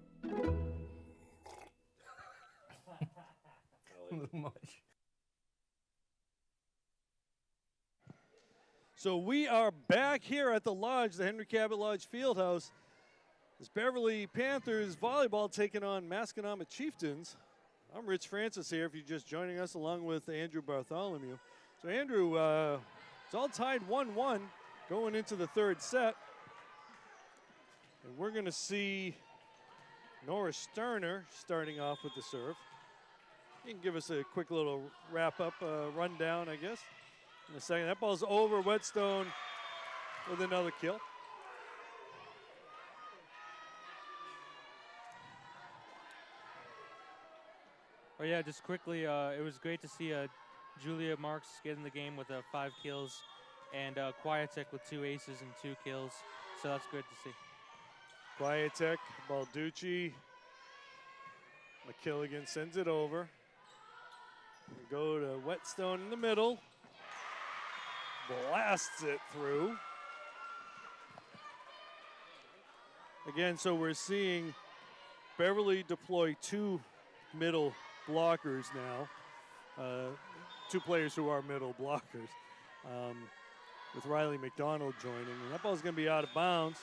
So we are back here at the Lodge, the Henry Cabot Lodge Fieldhouse. It's Beverly Panthers volleyball taking on Masconomet Chieftains. I'm Rich Francis here, if you're just joining us, along with Andrew Bartholomew. So Andrew, it's all tied 1-1 going into the third set. And we're going to see Nora Sterner starting off with the serve. You can give us a quick little wrap-up, rundown, I guess, in a second. That ball's over. Whetstone with another kill. Oh yeah, just quickly, it was great to see Julia Marks get in the game with 5 kills, and Quietek with 2 aces and 2 kills. So that's good to see. Quietek, Balducci, McKilligan sends it over. We go to Whetstone in the middle. Blasts it through. Again, so we're seeing Beverly deploy 2 middle blockers now. 2 players who are middle blockers. With Riley McDonald joining. And that ball's going to be out of bounds.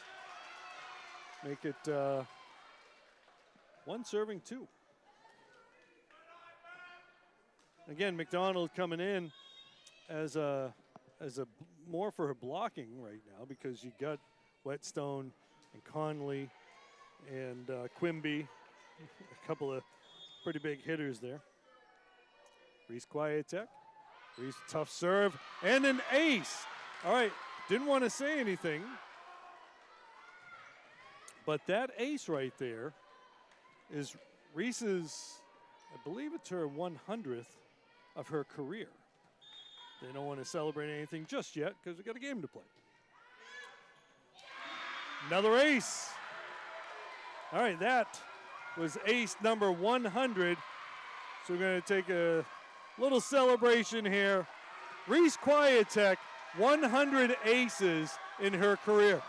Make it 1 serving 2. Again, McDonald coming in as a more for her blocking right now, because you got Whetstone and Conley and Quimby, a couple of pretty big hitters there. Reese Quietek, Reese tough serve, and an ace. All right, didn't want to say anything, but that ace right there is Reese's, I believe it's her 100th of her career. They don't want to celebrate anything just yet because we got a game to play. Another ace. All right, that was ace number 100. So we're going to take a little celebration here. Reese Quietek, 100 aces in her career.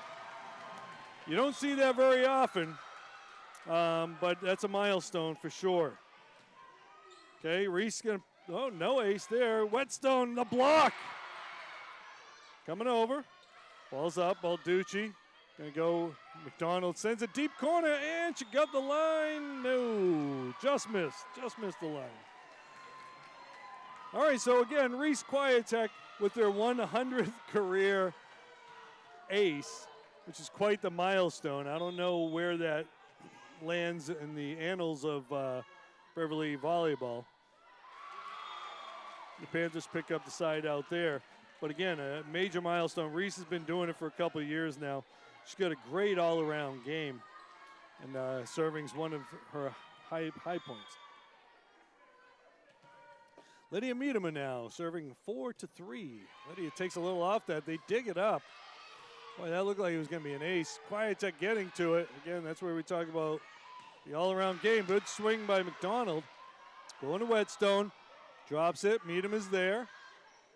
You don't see that very often, but that's a milestone for sure. Okay, Reese going to, oh, no ace there. Whetstone, the block. Coming over. Ball's up, Balducci. Going to go, McDonald sends it deep corner, and she got the line. No, just missed the line. All right, so again, Reese Quietek with their 100th career ace, which is quite the milestone. I don't know where that lands in the annals of Beverly Volleyball. The Panthers pick up the side out there. But again, a major milestone. Reese has been doing it for a couple of years now. She's got a great all-around game. And serving's one of her high points. Lydia Miedema now serving 4-3. Lydia takes a little off that. They dig it up. Boy, that looked like it was going to be an ace. Quietek getting to it. Again, that's where we talk about the all-around game. Good swing by McDonald. Going to Whetstone. Drops it. Miedema's there.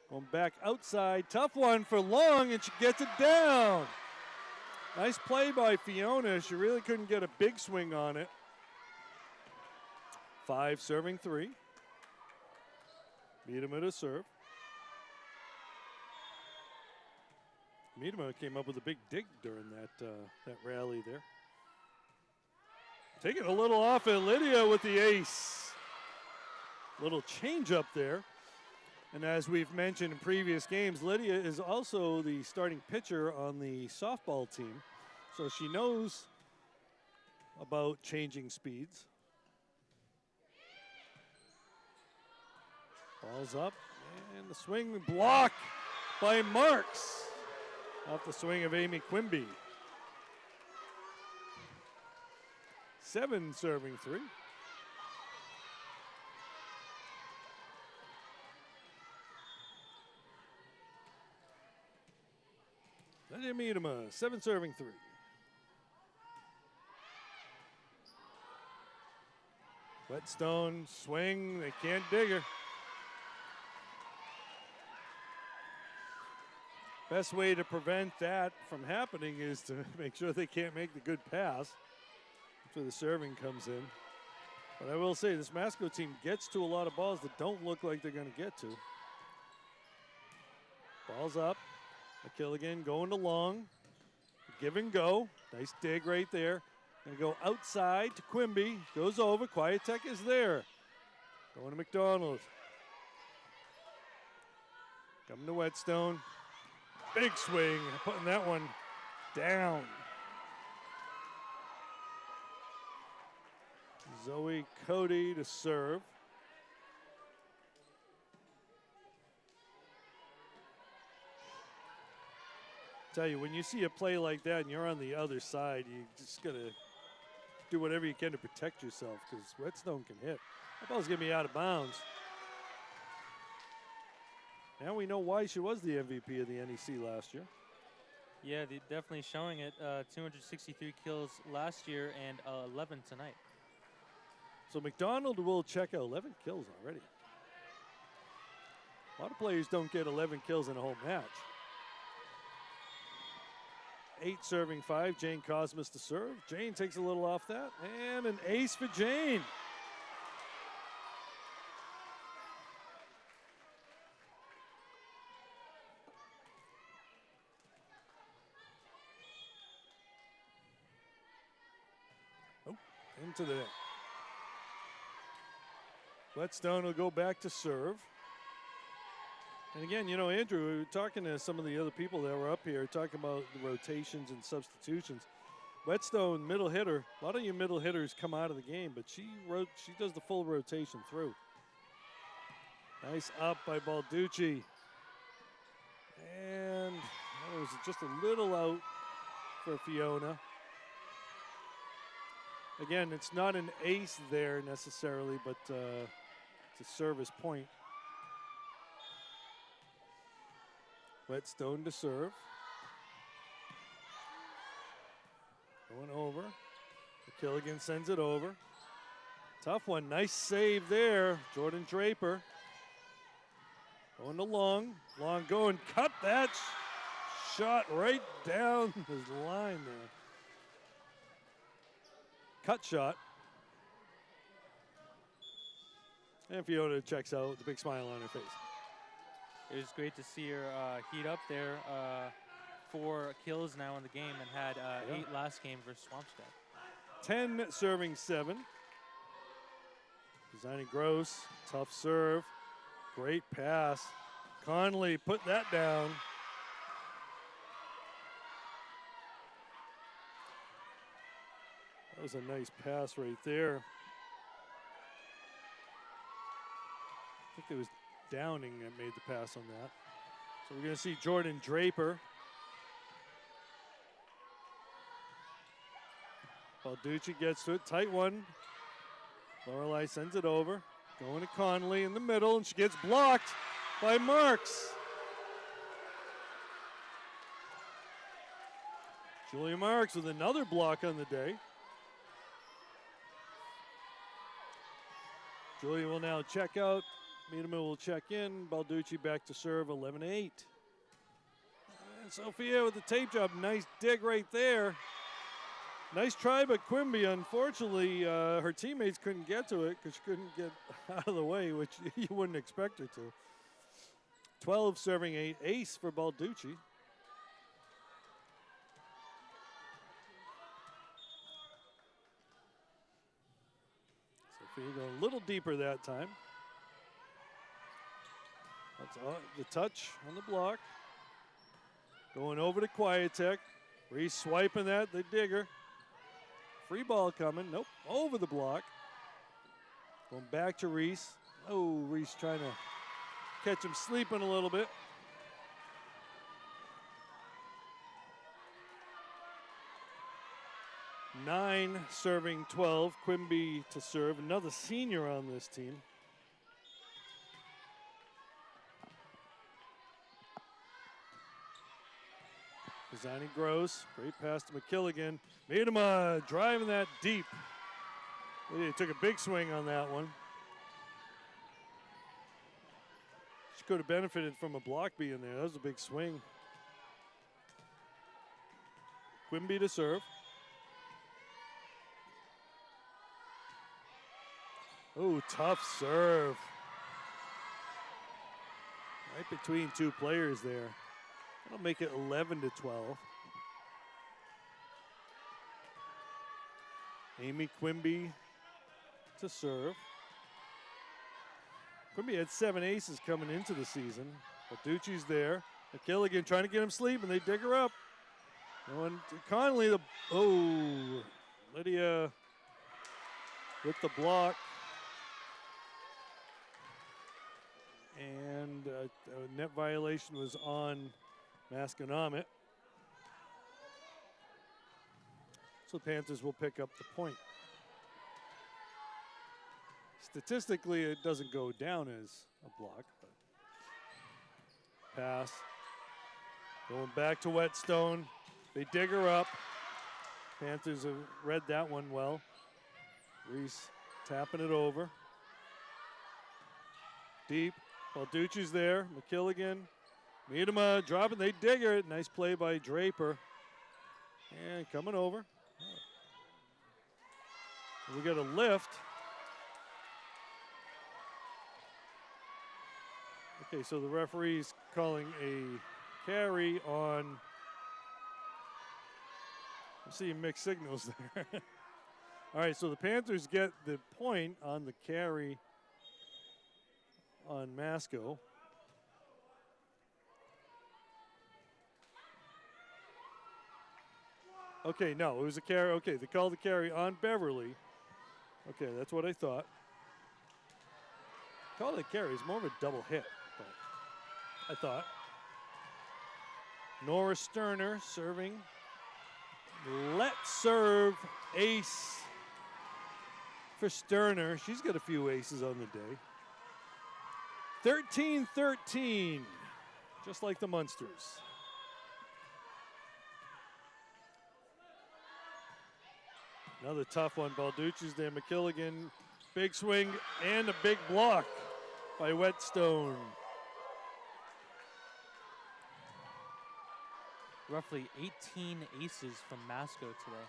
Going back outside. Tough one for Long, and she gets it down. Nice play by Fiona. She really couldn't get a big swing on it. 5 serving 3. Miedema to serve. Miedema came up with a big dig during that rally there. Taking a little off at Lydia with the ace. Little change up there. And as we've mentioned in previous games, Lydia is also the starting pitcher on the softball team. So she knows about changing speeds. Ball's up, and the swing block by Marks. Off the swing of Amy Quimby. 7 serving 3. Lydia Miedema, 7 serving 3. Whetstone, swing, they can't dig her. Best way to prevent that from happening is to make sure they can't make the good pass. That's where the serving comes in. But I will say, this Masco team gets to a lot of balls that don't look like they're going to get to. Ball's up. McKilligan going to long. Give and go. Nice dig right there. Going to go outside to Quimby. Goes over. Quietek is there. Going to McDonald. Coming to Whetstone. Big swing. Putting that one down. Zoe Cody to serve. Tell you, when you see a play like that and you're on the other side, you just gotta do whatever you can to protect yourself, because Whetstone can hit. That ball's gonna be out of bounds. Now we know why she was the MVP of the NEC last year. Yeah, they're definitely showing it. 263 kills last year and 11 tonight. So McDonald will check out 11 kills already. A lot of players don't get 11 kills in a whole match. 8 serving 5, Jane Cosmas to serve. Jane takes a little off that, and an ace for Jane. Oh, into the net. Whetstone will go back to serve. And again, you know, Andrew, we were talking to some of the other people that were up here, talking about the rotations and substitutions. Whetstone, middle hitter. A lot of you middle hitters come out of the game, but she does the full rotation through. Nice up by Balducci. And that was just a little out for Fiona. Again, it's not an ace there necessarily, but it's a service point. Whetstone to serve. Going over. McKilligan sends it over. Tough one. Nice save there. Jordan Draper. Going to Long. Long going. Cut that shot right down his line there. Cut shot. And Fiona checks out with a big smile on her face. It was great to see her heat up there. 4 kills now in the game and had 8 last game versus Swampstead. 10 serving 7. Designing Gross, tough serve. Great pass. Conley put that down. That was a nice pass right there. I think it was Downing that made the pass on that. So we're going to see Jordan Draper. Balducci gets to it, tight one. Lorelei sends it over. Going to Conley in the middle, and she gets blocked by Marks. Julia Marks with another block on the day. Julia will now check out. Miedema will check in. Balducci back to serve, 11-8. And Sophia with the tape job. Nice dig right there. Nice try by Quimby. Unfortunately, her teammates couldn't get to it because she couldn't get out of the way, which you wouldn't expect her to. 12 serving 8. Ace for Balducci. Sophia going a little deeper that time. That's the touch on the block. Going over to Quietek. Reese swiping that, the digger. Free ball coming, nope, over the block. Going back to Reese. Oh, Reese trying to catch him sleeping a little bit. Nine serving 12, Quimby to serve, another senior on this team. Pisani Gross, great pass to McKilligan. Made him driving that deep. He took a big swing on that one. She could have benefited from a block being there. That was a big swing. Quimby to serve. Oh, tough serve. Right between two players there. That'll make it 11-12. Amy Quimby to serve. Quimby had 7 aces coming into the season. Balducci's there. McKilligan trying to get him sleeping. They dig her up. Going to Conley. Lydia with the block. And a net violation was on Masconomet. So the Panthers will pick up the point. Statistically, it doesn't go down as a block. But pass. Going back to Whetstone. They dig her up. Panthers have read that one well. Reese tapping it over. Deep. Balducci's there. McKilligan. Miedema dropping. They dig her. Nice play by Draper. And coming over. We got a lift. Okay, so the referee's calling a carry on. I'm seeing mixed signals there. All right, so the Panthers get the point on the carry on Masco. Okay, no, it was a carry. Okay, they called the carry on Beverly. Okay, that's what I thought. Call it carry. It's more of a double hit, but I thought. Nora Sterner serving. Let's serve ace for Sterner. She's got a few aces on the day. 13-13, just like the Munsters. Another tough one. Balducci's there. McKilligan, big swing and a big block by Whetstone. Roughly 18 aces from Masco today.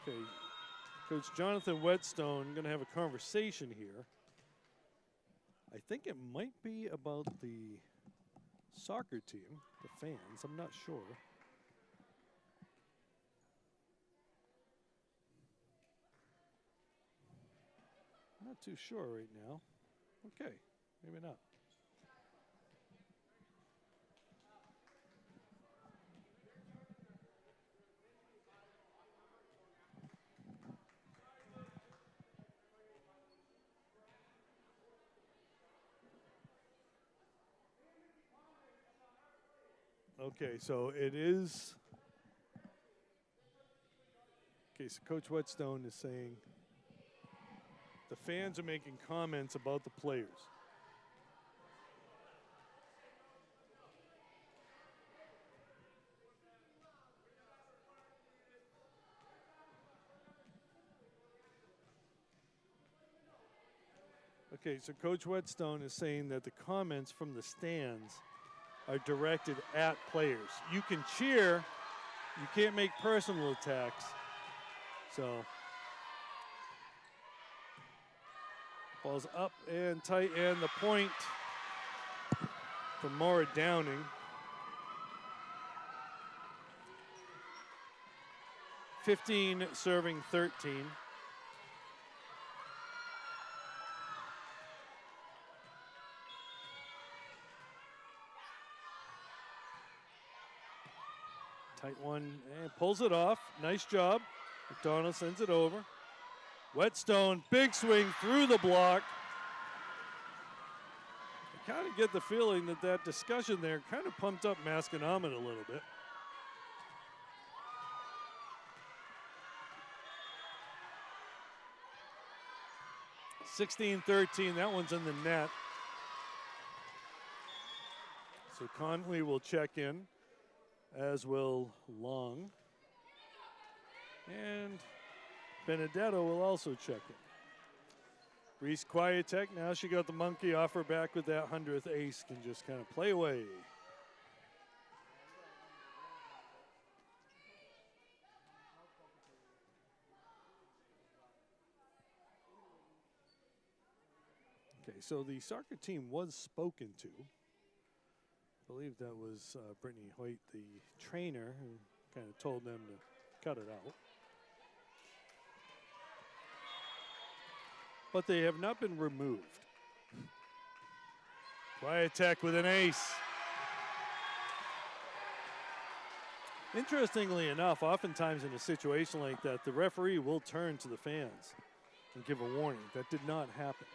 Okay, Coach Jonathan Whetstone going to have a conversation here. I think it might be about the soccer team, the fans. I'm not sure. I'm not too sure right now. Okay, maybe not. Okay, so it is. Okay, so Coach Whetstone is saying the fans are making comments about the players. Okay, so Coach Whetstone is saying that the comments from the stands are directed at players. You can cheer, you can't make personal attacks. So, ball's up and tight, and the point from Maura Downing. 15 serving 13. Tight one, and pulls it off. Nice job. McDonald sends it over. Whetstone, big swing through the block. I kind of get the feeling that that discussion there kind of pumped up Masconomet a little bit. (16-13), that one's in the net. So Conley will check in. as will Long. And Benedetto will also check in. Reese Quietek, now she got the monkey off her back with that 100th ace, can just kind of play away. Okay, so the soccer team was spoken to. I believe that was Brittany Hoyt, the trainer, who kind of told them to cut it out. But they have not been removed. Quietek with an ace. Interestingly enough, oftentimes in a situation like that, the referee will turn to the fans and give a warning. That did not happen.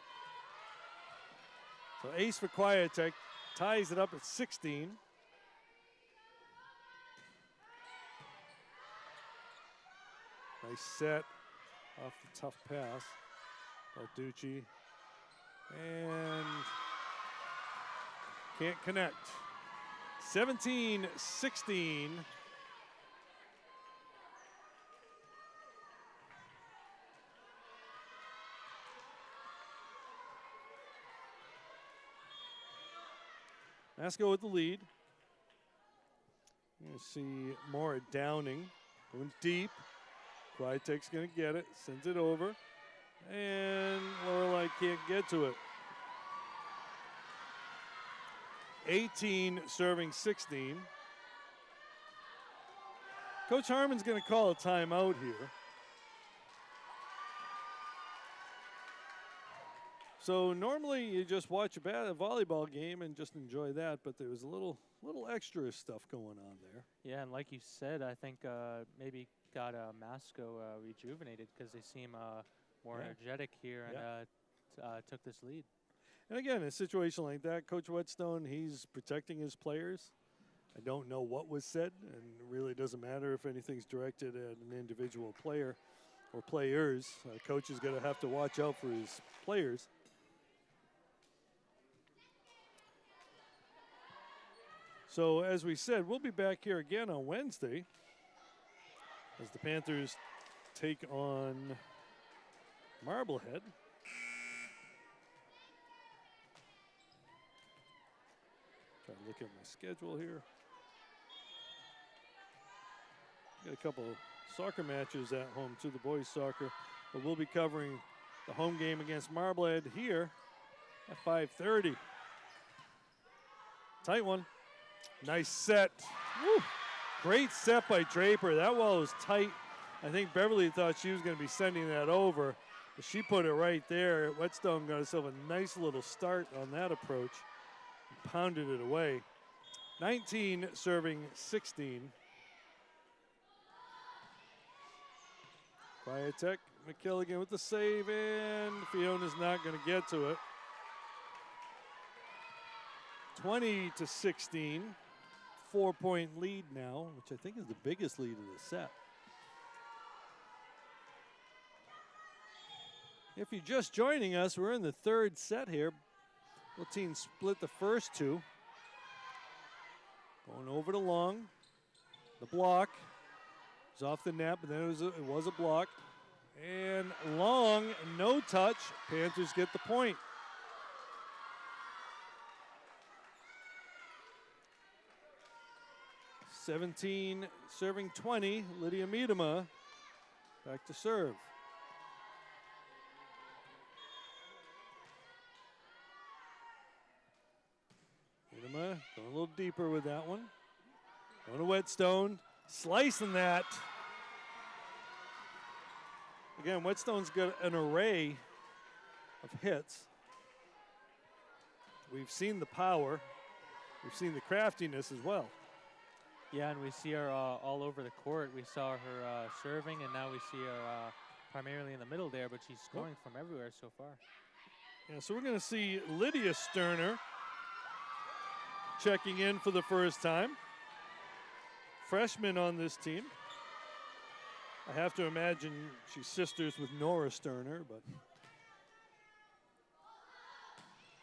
So ace for Quietek, ties it up at 16. Nice set off the tough pass. Balducci. And can't connect. 17-16. Masco with the lead. You're going to see Maura Downing going deep. Quietek's going to get it, sends it over. And Lorelei can't get to it. 18 serving 16. Coach Harmon's going to call a timeout here. So normally you just watch a volleyball game and just enjoy that, but there was a little extra stuff going on there. Yeah, and like you said, I think maybe got Masco rejuvenated because they seem more energetic here and took this lead. And again, in a situation like that, Coach Whetstone, he's protecting his players. I don't know what was said, and it really doesn't matter if anything's directed at an individual player or players. Coach is going to have to watch out for his players. So as we said, we'll be back here again on Wednesday as the Panthers take on Marblehead. Try to look at my schedule here. Got a couple soccer matches at home to the boys soccer, but we'll be covering the home game against Marblehead here at 5:30. Tight one. Nice set. Woo. Great set by Draper. That wall was tight. I think Beverly thought she was going to be sending that over, but she put it right there. Whetstone got herself a nice little start on that approach. Pounded it away. 19 serving 16. Quietek, McKilligan with the save, and Fiona's not going to get to it. 20-16. 4-point lead now, which I think is the biggest lead of the set. If you're just joining us, we're in the third set here. Both teams split the first two. Going over to Long. The block is off the net, but then it was a block. And Long, no touch. Panthers get the point. (17 serving 20). Lydia Miedema back to serve. Miedema going a little deeper with that one. Going to Whetstone, slicing that. Again, Whetstone's got an array of hits. We've seen the power. We've seen the craftiness as well. Yeah, and we see her all over the court. We saw her serving, and now we see her primarily in the middle there, but she's scoring from everywhere so far. Yeah, so we're going to see Lydia Sterner checking in for the first time. Freshman on this team. I have to imagine she's sisters with Nora Sterner, but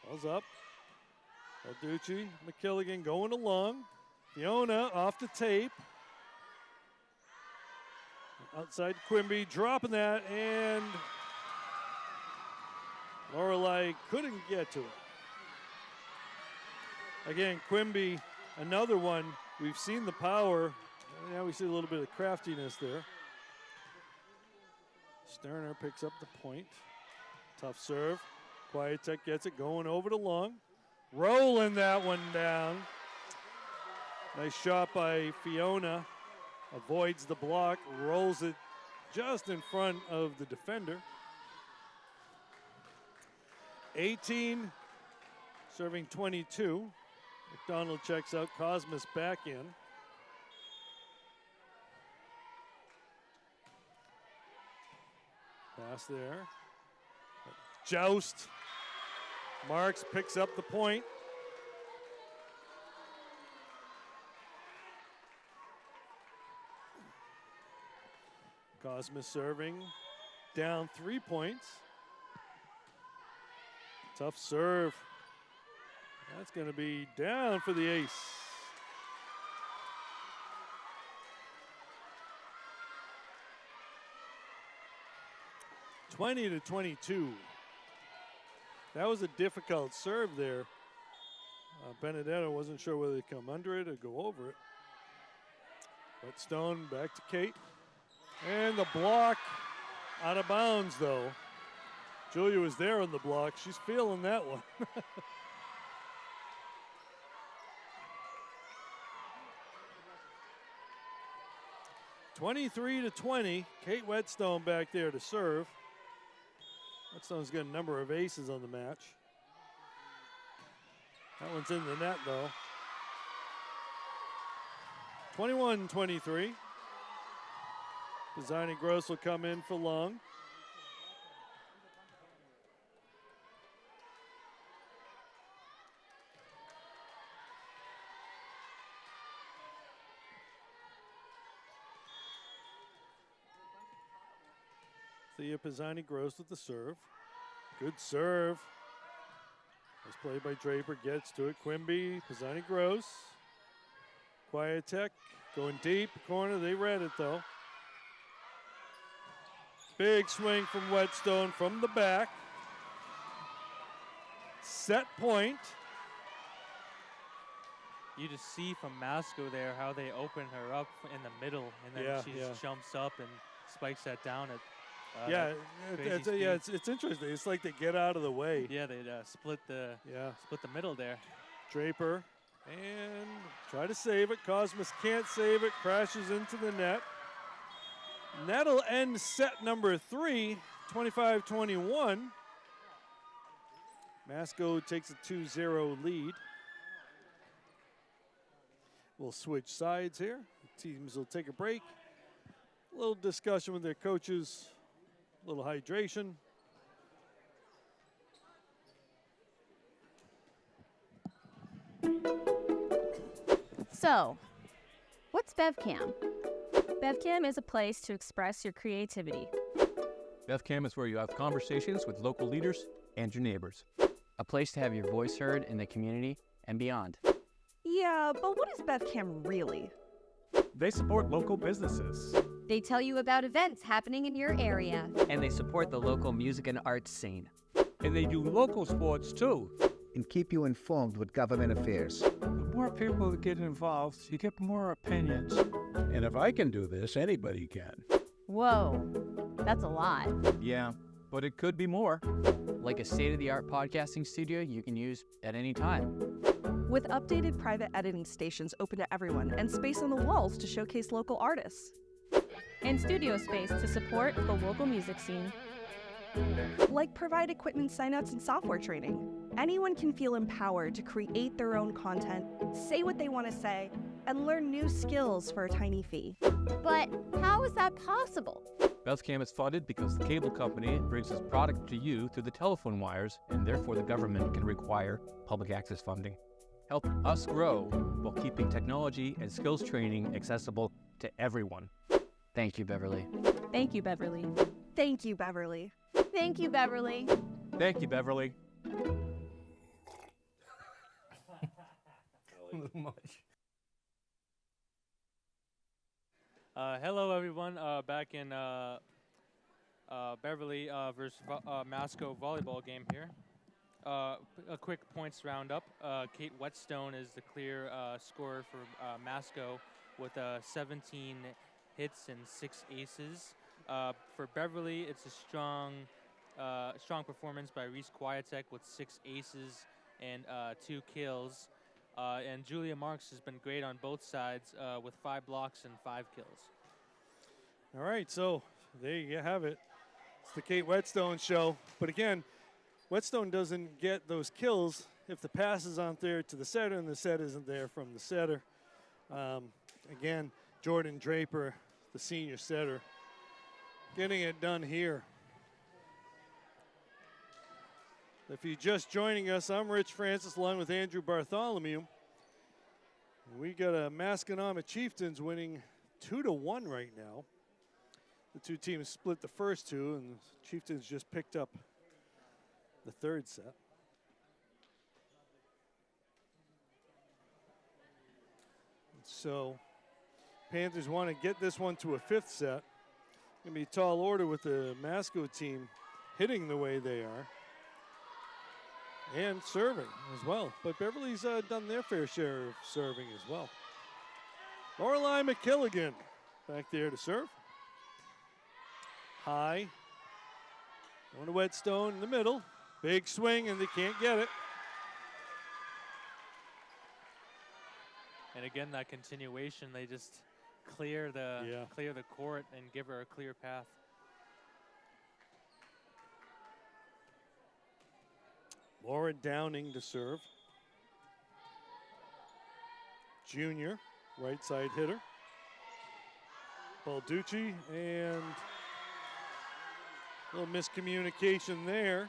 ball's up. Balducci, McKilligan going along. Fiona off the tape. Outside Quimby, dropping that, and Lorelei couldn't get to it. Again, Quimby, another one. We've seen the power. Now we see a little bit of craftiness there. Sterner picks up the point. Tough serve. Quietek gets it going over to Long. Rolling that one down. Nice shot by Fiona. Avoids the block, rolls it just in front of the defender. 18, serving 22. McDonald checks out, Cosmas back in. Pass there. Joust. Marks picks up the point. Cosmas serving, down 3 points. Tough serve. That's going to be down for the ace. (20-22). That was a difficult serve there. Benedetto wasn't sure whether to come under it or go over it. Whetstone back to Kate. And the block out of bounds, though. Julia was there on the block. She's feeling that one. 23-20. Kate Whetstone back there to serve. Whetstone's got a number of aces on the match. That one's in the net, though. 21-23. Pizzani Gross will come in for Long. Thea Pizzani Gross with the serve. Good serve. Nice play by Draper, gets to it. Quimby, Pizzani Gross. Quietek going deep, corner, they read it though. Big swing from Whetstone from the back. Set point. You just see from Masco there how they open her up in the middle, and then she just jumps up and spikes that down at it's interesting. It's like they get out of the way. Yeah, they split the middle there. Draper and try to save it. Cosmas can't save it. Crashes into the net. And that'll end set number 3, 25-21. Masco takes a 2-0 lead. We'll switch sides here. Teams will take a break. A little discussion with their coaches. A little hydration. So, what's BevCam? BevCam is a place to express your creativity. BevCam is where you have conversations with local leaders and your neighbors. A place to have your voice heard in the community and beyond. Yeah, but what is BevCam really? They support local businesses. They tell you about events happening in your area. And they support the local music and arts scene. And they do local sports too. And keep you informed with government affairs. The more people that get involved, you get more opinions. And if I can do this, anybody can. Whoa, that's a lot. Yeah, but it could be more. Like a state-of-the-art podcasting studio you can use at any time. With updated private editing stations open to everyone and space on the walls to showcase local artists. And studio space to support the local music scene. Like provide equipment signouts and software training. Anyone can feel empowered to create their own content, say what they want to say, and learn new skills for a tiny fee. But how is that possible? BevCam is funded because the cable company brings its product to you through the telephone wires, and therefore the government can require public access funding. Help us grow while keeping technology and skills training accessible to everyone. Thank you, Beverly. Thank you, Beverly. Thank you, Beverly. Thank you, Beverly. Thank you, Beverly. Much. Hello, everyone. Back in Beverly versus Masco volleyball game here. A quick points roundup. Kate Whetstone is the clear scorer for Masco with 17 hits and 6 aces. For Beverly, it's a strong performance by Reese Kwiatek with 6 aces and 2 kills. And Julia Marks has been great on both sides with 5 blocks and 5 kills. All right, so there you have it. It's the Kate Whetstone show. But again, Whetstone doesn't get those kills if the pass is aren't there to the setter and the set isn't there from the setter. Again, Jordan Draper, the senior setter, getting it done here. If you're just joining us, I'm Rich Francis along with Andrew Bartholomew. We got a Masconomet Chieftains winning 2-1 right now. The two teams split the first two, and the Chieftains just picked up the third set. So Panthers want to get this one to a 5th set. Gonna be a tall order with the Masco team hitting the way they are. And serving as well. But Beverly's done their fair share of serving as well. Lorelei McKilligan back there to serve. High. Going to Whetstone in the middle. Big swing, and they can't get it. And again, that continuation, they just clear the court and give her a clear path. Laura Downing to serve. Junior, right side hitter. Balducci, and a little miscommunication there.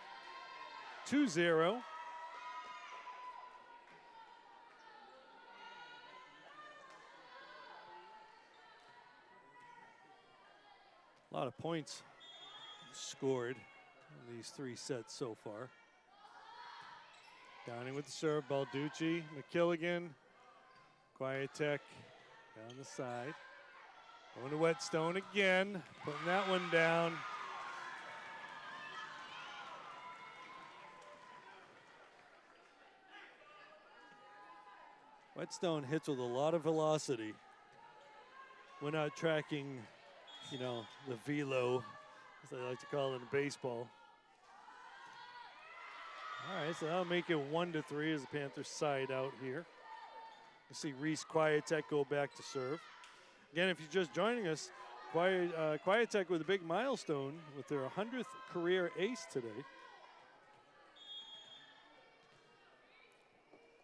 2-0. A lot of points scored in these 3 sets so far. Downing with the serve, Balducci, McKilligan, Kwiatek down the side. Going to Whetstone again, putting that one down. Whetstone hits with a lot of velocity. We're not tracking, you know, the velo, as they like to call it in baseball. All right, so that'll make it 1-3 as the Panthers side out here. You see Reese Kwiatek go back to serve. Again, if you're just joining us, Kwiatek with a big milestone with their 100th career ace today.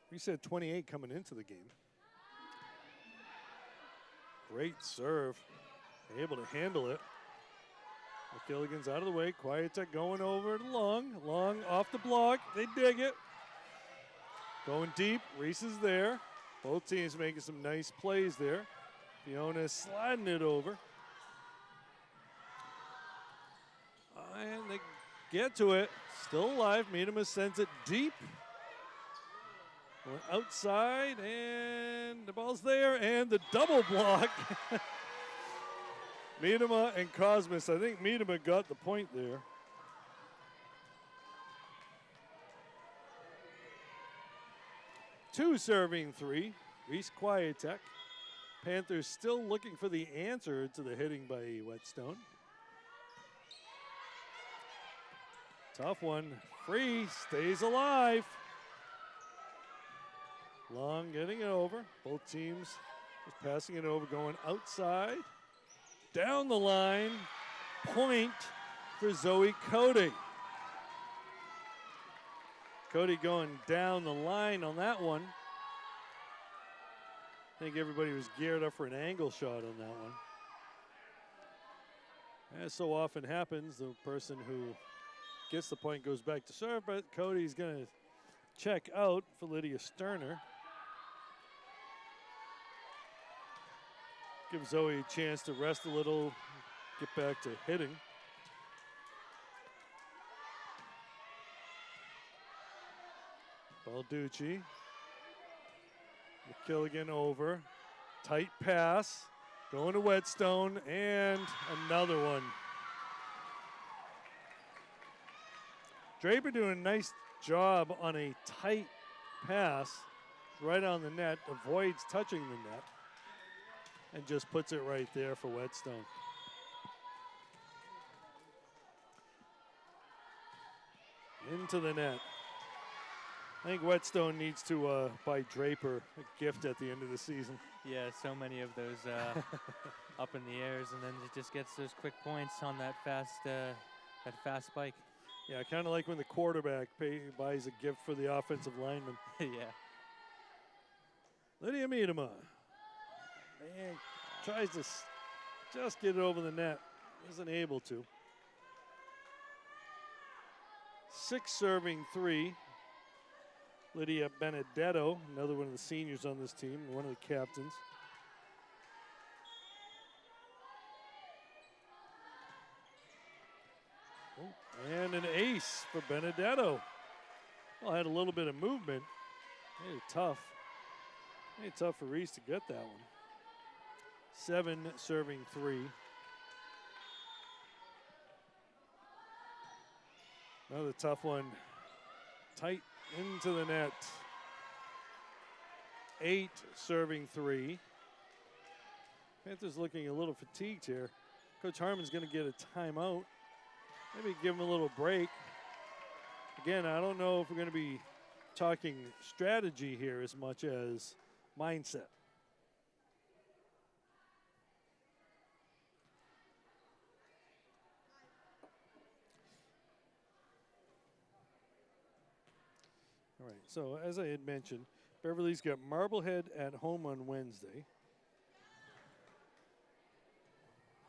We said 28 coming into the game. Great serve, able to handle it. McKilligan's out of the way. Kwiatek going over to Long. Long off the block. They dig it. Going deep. Reese is there. Both teams making some nice plays there. Fiona sliding it over. And they get to it. Still alive. Miedema sends it deep. Going outside, and the ball's there, and the double block. Miedema and Cosmas. I think Miedema got the point there. Two serving 3. Reese Kwiatek. Panthers still looking for the answer to the hitting by Whetstone. Tough one. Free stays alive. Long getting it over. Both teams just passing it over, going outside. Down the line. Point for Zoe Cody. Cody going down the line on that one. I think everybody was geared up for an angle shot on that one. As so often happens, the person who gets the point goes back to serve, but Cody's going to check out for Lydia Sterner. Give Zoe a chance to rest a little, get back to hitting. Balducci. McKilligan over. Tight pass. Going to Whetstone, and another one. Draper doing a nice job on a tight pass right on the net, avoids touching the net, and just puts it right there for Whetstone. Into the net. I think Whetstone needs to buy Draper a gift at the end of the season. Yeah, so many of those up in the airs, and then it just gets those quick points on that fast spike. Yeah, kind of like when the quarterback buys a gift for the offensive lineman. Yeah. Lydia Miedema. And tries to just get it over the net. Isn't able to. 6 serving 3. Lydia Benedetto, another one of the seniors on this team, one of the captains. Oh, and an ace for Benedetto. Well, had a little bit of movement. Made it tough for Reese to get that one. 7 serving 3. Another tough one. Tight into the net. 8 serving 3. Panthers looking a little fatigued here. Coach Harmon's going to get a timeout. Maybe give him a little break. Again, I don't know if we're going to be talking strategy here as much as mindset. All right, so as I had mentioned, Beverly's got Marblehead at home on Wednesday.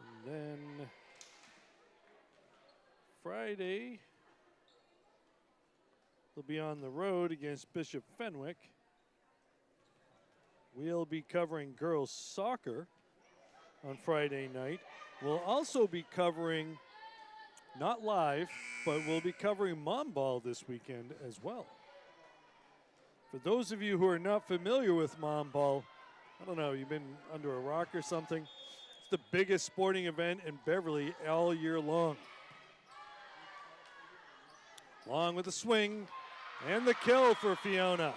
And then Friday, they'll be on the road against Bishop Fenwick. We'll be covering girls soccer on Friday night. We'll also be covering, not live, but we'll be covering Mom Ball this weekend as well. For those of you who are not familiar with Mom Ball, I don't know, you've been under a rock or something. It's the biggest sporting event in Beverly all year long. Along with the swing and the kill for Fiona.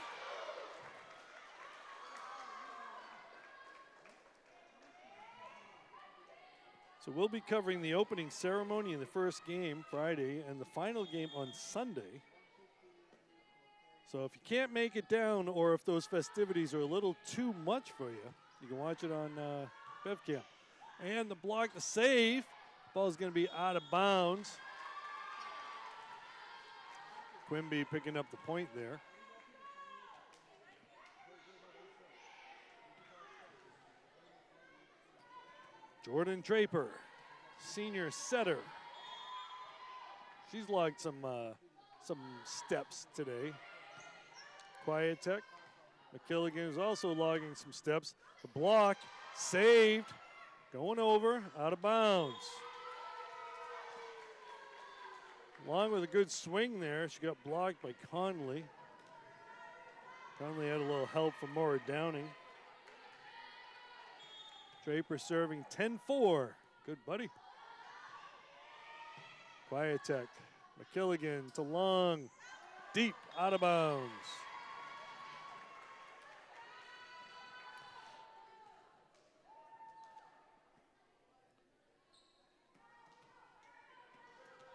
So we'll be covering the opening ceremony in the first game Friday and the final game on Sunday. So if you can't make it down, or if those festivities are a little too much for you, you can watch it on BevCam. And the block, the save. Ball's going to be out of bounds. Quimby picking up the point there. Jordan Draper, senior setter. She's logged some steps today. Quietek. McKilligan is also logging some steps. The block, saved, going over, out of bounds. Along with a good swing there, she got blocked by Conley. Conley had a little help from Maura Downing. Draper serving 10-4. Good buddy. Quietek. McKilligan to long, deep, out of bounds.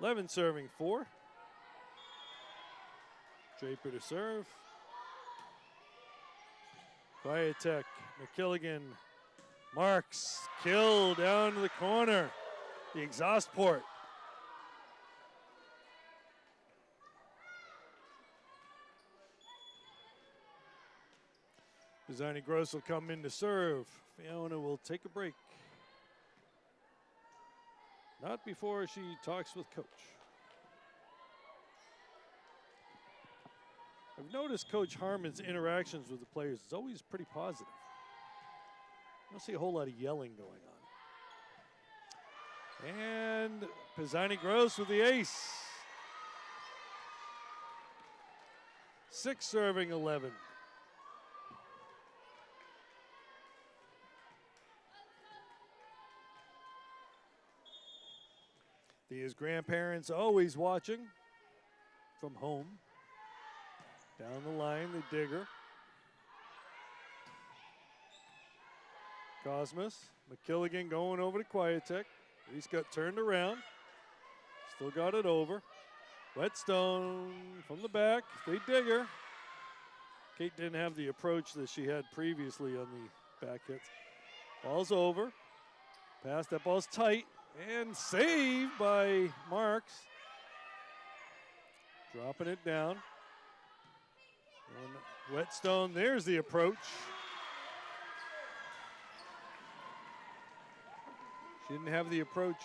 Levin serving 4. Draper to serve. Quietek, McKilligan, marks, kill down to the corner. The exhaust port. Pisani Gross will come in to serve. Fiona will take a break. Not before she talks with coach. I've noticed Coach Harmon's interactions with the players is always pretty positive. I don't see a whole lot of yelling going on. And Pisani Gross with the ace. 6 serving 11. His grandparents always watching from home. Down the line, they dig her. Cosmos, McKilligan going over to Quietek. Reese got turned around. Still got it over. Whetstone from the back. They dig her. Kate didn't have the approach that she had previously on the back hits. Ball's over. Pass, that ball's tight. And saved by Marks. Dropping it down. And Whetstone, there's the approach. She didn't have the approach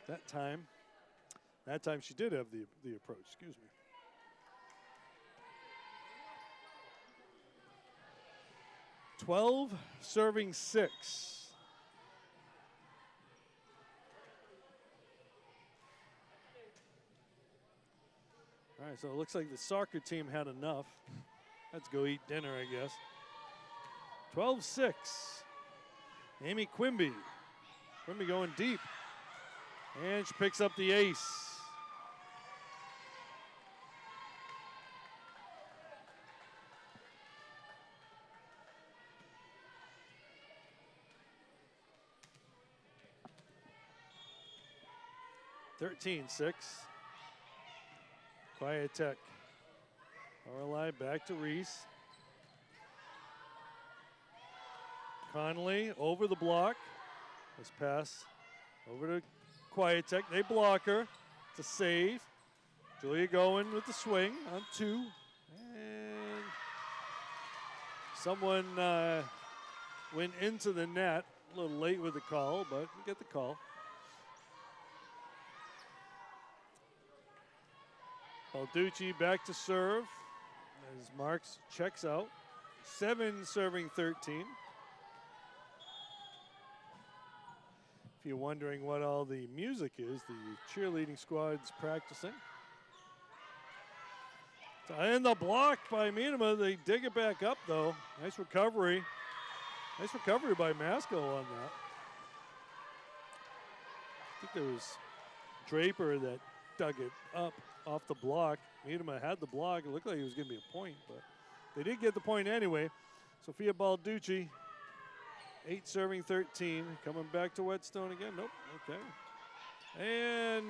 that time. That time she did have the approach, excuse me. Serving 6. All right, so it looks like the soccer team had enough. Let's go eat dinner, I guess. 12-6. Amy Quimby. Quimby going deep. And she picks up the ace. (13-6). Quietek. Orlai back to Reese. Connolly over the block. This pass over to Quietek. They block her. It's a save. Julia going with the swing on 2. And someone went into the net. A little late with the call, but we get the call. Balducci back to serve as Marks checks out. 7 serving 13. If you're wondering what all the music is, the cheerleading squad's practicing. And the block by Minima. They dig it back up though. Nice recovery. Nice recovery by Masco on that. I think there was Draper that dug it up off the block. Minima had the block. It looked like it was going to be a point, but they did get the point anyway. Sophia Balducci, 8 serving 13. Coming back to Whetstone again. Nope. Okay. And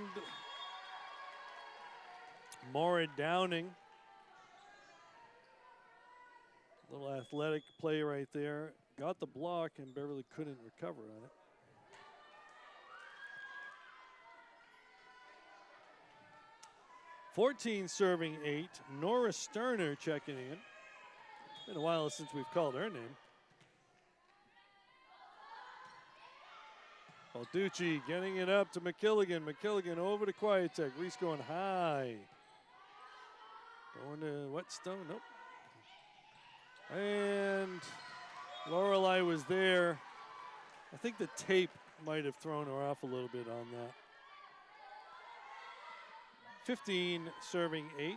Maura Downing. Little athletic play right there. Got the block, and Beverly couldn't recover on it. (14 serving 8). Nora Sterner checking in. It's been a while since we've called her name. Balducci getting it up to McKilligan. McKilligan over to Quietek. Reese going high. Going to Whetstone. Nope. And Lorelei was there. I think the tape might have thrown her off a little bit on that. 15 serving 8.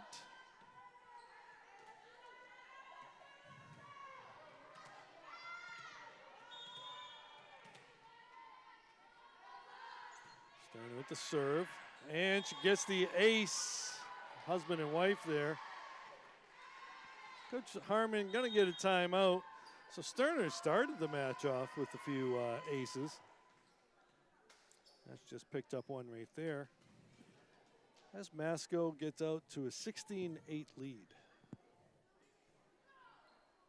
Starting with the serve. And she gets the ace. Husband and wife there. Coach Harmon gonna get a timeout. So Sterner started the match off with a few aces. That's just picked up one right there. As Masco gets out to a 16-8 lead.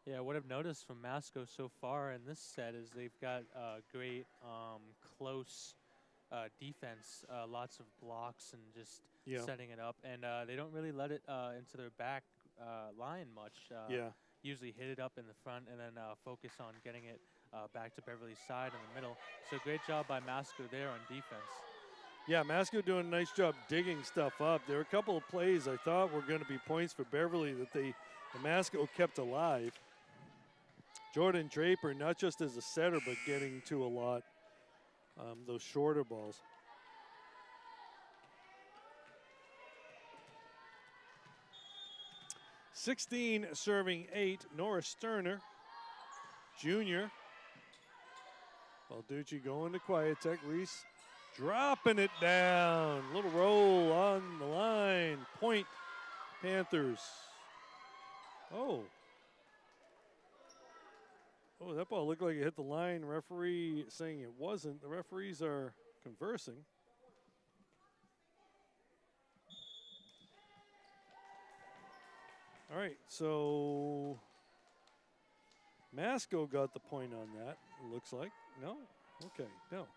Yeah, what I've noticed from Masco so far in this set is they've got great close defense, lots of blocks and just setting it up. And they don't really let it into their back line much. Usually hit it up in the front and then focus on getting it back to Beverly's side in the middle. So great job by Masco there on defense. Yeah, Masco doing a nice job digging stuff up. There were a couple of plays I thought were going to be points for Beverly that the Masco kept alive. Jordan Draper, not just as a setter, but getting to a lot, those shorter balls. (16 serving 8). Nora Sterner, junior. Balducci going to Quietek. Reese dropping it down. Little roll on the line. Point Panthers. Oh, that ball looked like it hit the line. Referee saying it wasn't. The referees are conversing. All right, so Masco got the point on that, it looks like. No? Okay, no.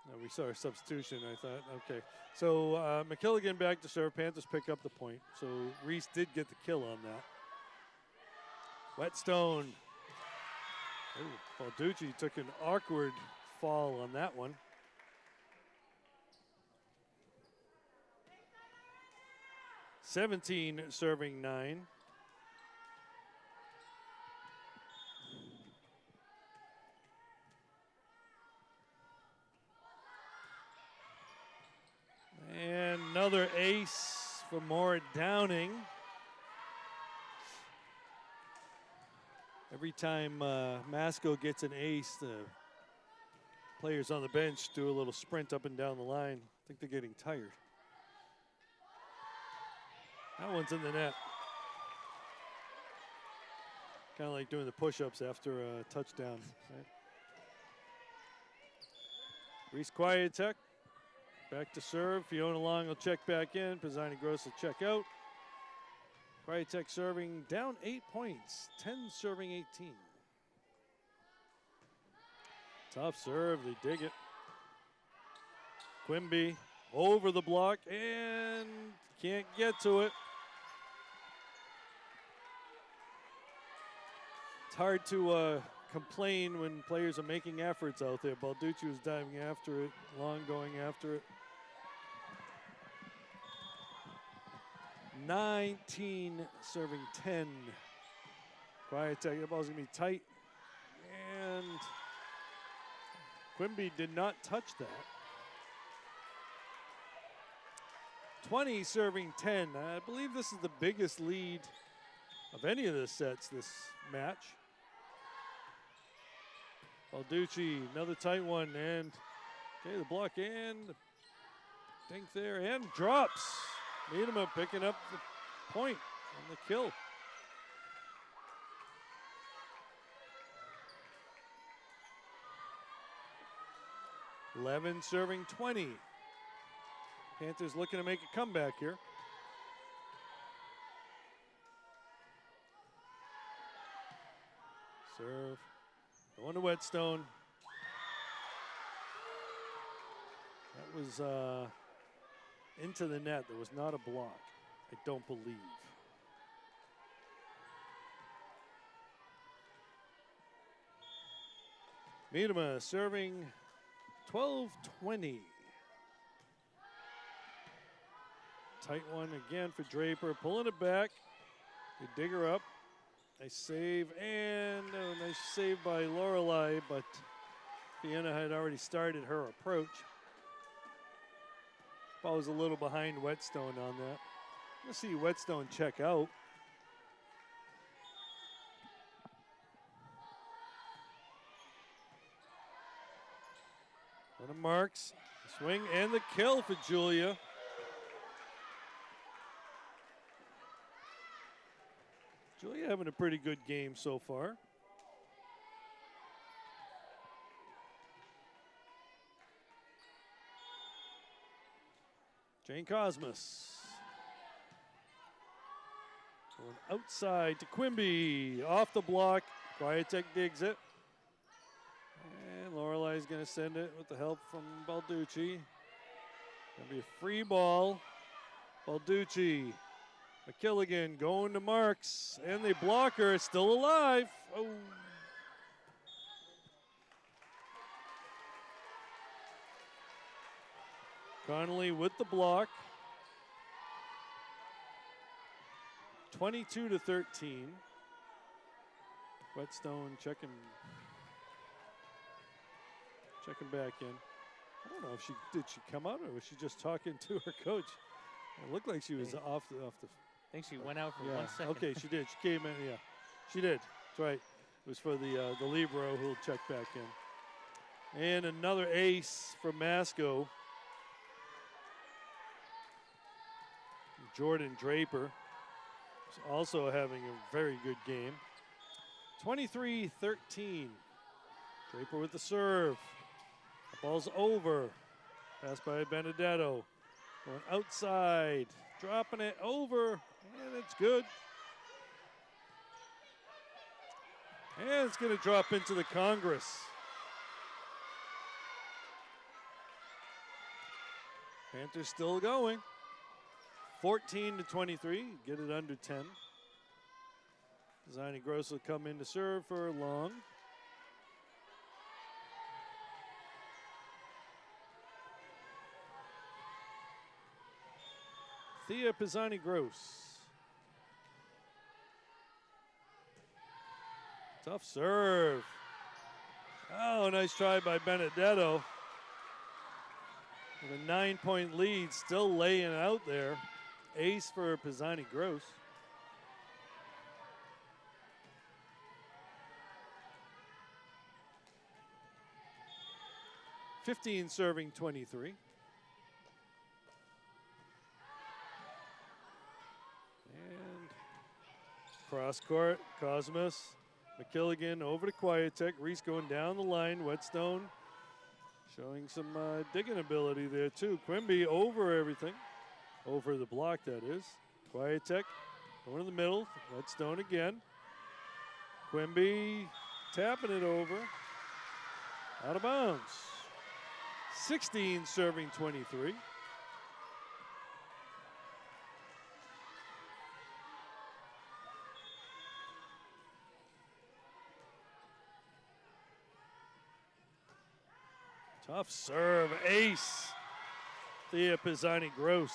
No, we saw a substitution, I thought. Okay, so McKilligan back to serve. Panthers pick up the point. So Reese did get the kill on that. Whetstone. Oh, Balducci took an awkward fall on that one. (17) serving 9. And another ace for Maura Downing. Every time Masco gets an ace, the players on the bench do a little sprint up and down the line. I think they're getting tired. That one's in the net. Kind of like doing the push-ups after a touchdown. Right? Reese Quietek back to serve. Fiona Long will check back in. Pizzani Gross will check out. Quietek serving down 8 points. 10 serving 18. Tough serve. They dig it. Quimby over the block and can't get to it. It's hard to complain when players are making efforts out there. Balducci was diving after it, Long going after it. 19 serving 10. Quietek, the ball's gonna be tight. And Quimby did not touch that. 20 serving 10. I believe this is the biggest lead of any of the sets this match. Balducci, another tight one, and okay, the block and dink there, and drops. Miedema picking up the point on the kill. (11 serving 20). Panthers looking to make a comeback here. Serve. Going to Whetstone. That was into the net. There was not a block, I don't believe. Miedema serving 12-20. Tight one again for Draper, pulling it back. They dig her up. Nice save, and a nice save by Lorelei, but Fiona had already started her approach. Ball was a little behind Whetstone on that. Let's see Whetstone check out. One of Marks, swing and the kill for Julia. Julia having a pretty good game so far. Jane Cosmos. Going outside to Quimby. Off the block. Quietek digs it. And Lorelei's going to send it with the help from Balducci. Going to be a free ball. Balducci. McKilligan going to Marks. And they block her. Still alive. Oh. Connolly with the block. 22-13. Whetstone checking back in. I don't know if did she come out or was she just talking to her coach? It looked like she was off the. I think she went out for 1 second. Okay, she did. She came in. Yeah, she did. That's right. It was for the libero who'll check back in. And another ace from Masco. Jordan Draper is also having a very good game. 23-13. Draper with the serve. The ball's over. Pass by Benedetto. Going outside. Dropping it over. And it's good. And it's going to drop into the Congress. Panthers still going. 14-23. Get it under 10. Zani Gross will come in to serve for long. Thea Pisani-Gross. Tough serve. Oh, nice try by Benedetto. With a 9-point lead, still laying it out there. Ace for Pisani-Gross. (15) serving 23. And cross court, Cosmos, McKilligan over to Quietech. Reese going down the line. Whetstone showing some digging ability there too. Quimby over everything. Over the block, that is. Quietech going in the middle. Whetstone again. Quimby tapping it over. Out of bounds. 16 serving 23. Tough serve, ace. Thea Pisani-Gross.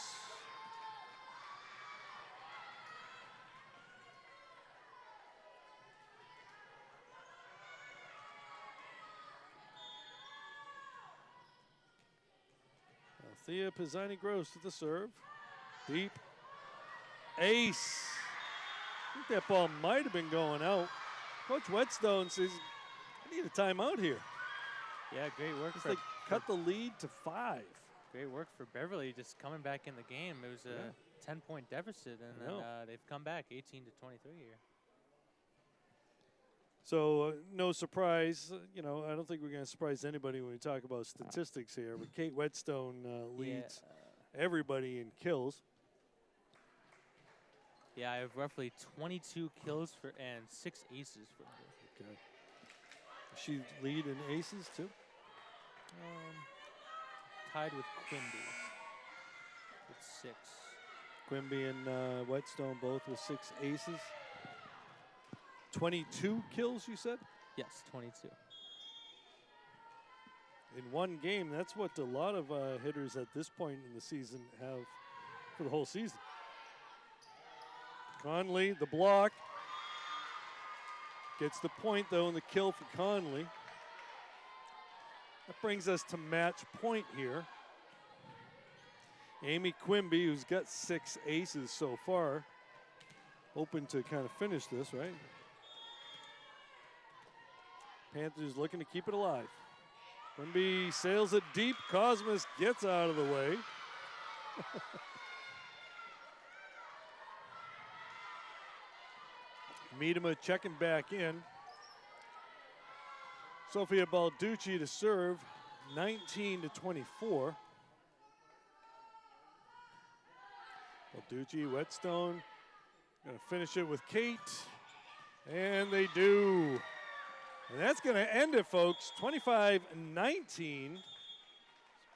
Thea Pisani-Gross to the serve. Deep. Ace. I think that ball might have been going out. Coach Whetstone says, I need a timeout here. Yeah, great work. They cut the lead to 5. Great work for Beverly just coming back in the game. It was a 10-point deficit, and then they've come back 18-23 here. So no surprise, you know, I don't think we're going to surprise anybody when we talk about statistics here, but Kate Whetstone leads everybody in kills. Yeah, I have roughly 22 kills and 6 aces for her. Okay. Does she lead in aces too? Tied with Quimby with 6. Quimby and Whetstone both with 6 aces. 22 kills, you said? Yes, 22. In one game, that's what a lot of hitters at this point in the season have for the whole season. Conley, the block. Gets the point, though, in the kill for Conley. That brings us to match point here. Amy Quimby, who's got 6 aces so far, hoping to kind of finish this, right? Panthers looking to keep it alive. Quimby sails it deep. Cosmos gets out of the way. Miedema checking back in. Sofia Balducci to serve, 19-24. Balducci, Whetstone, gonna finish it with Kate, and they do. And that's gonna end it, folks, 25-19.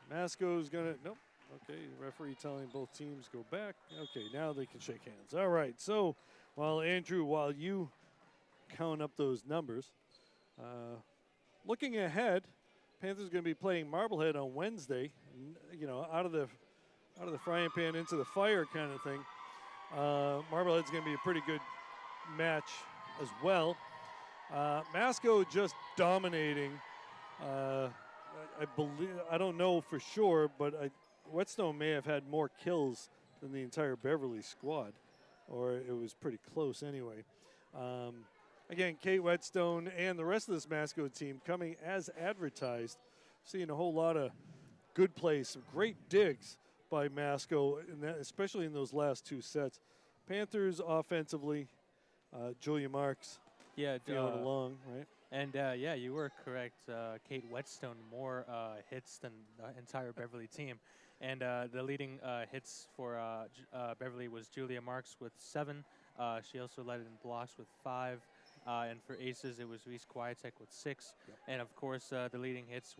Masco's gonna, nope, okay, the referee telling both teams go back. Okay, now they can shake hands. All right, so while you count up those numbers, looking ahead, Panthers going to be playing Marblehead on Wednesday. You know, out of the frying pan into the fire kind of thing. Marblehead's going to be a pretty good match as well. Masco just dominating. I believe, I don't know for sure, but Whetstone may have had more kills than the entire Beverly squad, or it was pretty close anyway. Again, Kate Whetstone and the rest of this Masco team coming as advertised seeing a whole lot of good plays, some great digs by Masco, especially in those last 2 sets. Panthers offensively, Julia Marks feeling along, right? And yeah, you were correct. Kate Whetstone more hits than the entire Beverly team. And the leading hits for Beverly was Julia Marks with 7. She also led in blocks with 5. And for aces, it was Reese Kwiatek with 6. Yep. And of course, the leading hits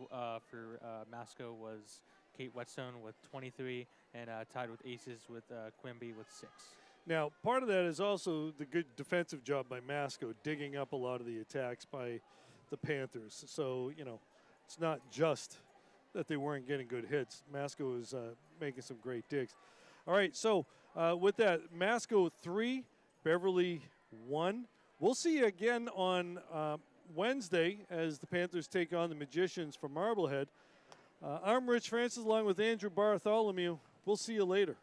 for Masco was Kate Whetstone with 23, and tied with aces with Quimby with 6. Now, part of that is also the good defensive job by Masco, digging up a lot of the attacks by the Panthers. So, you know, it's not just that they weren't getting good hits. Masco is making some great digs. All right, so with that, Masco 3, Beverly 1. We'll see you again on Wednesday as the Panthers take on the Magicians from Marblehead. I'm Rich Francis along with Andrew Bartholomew. We'll see you later.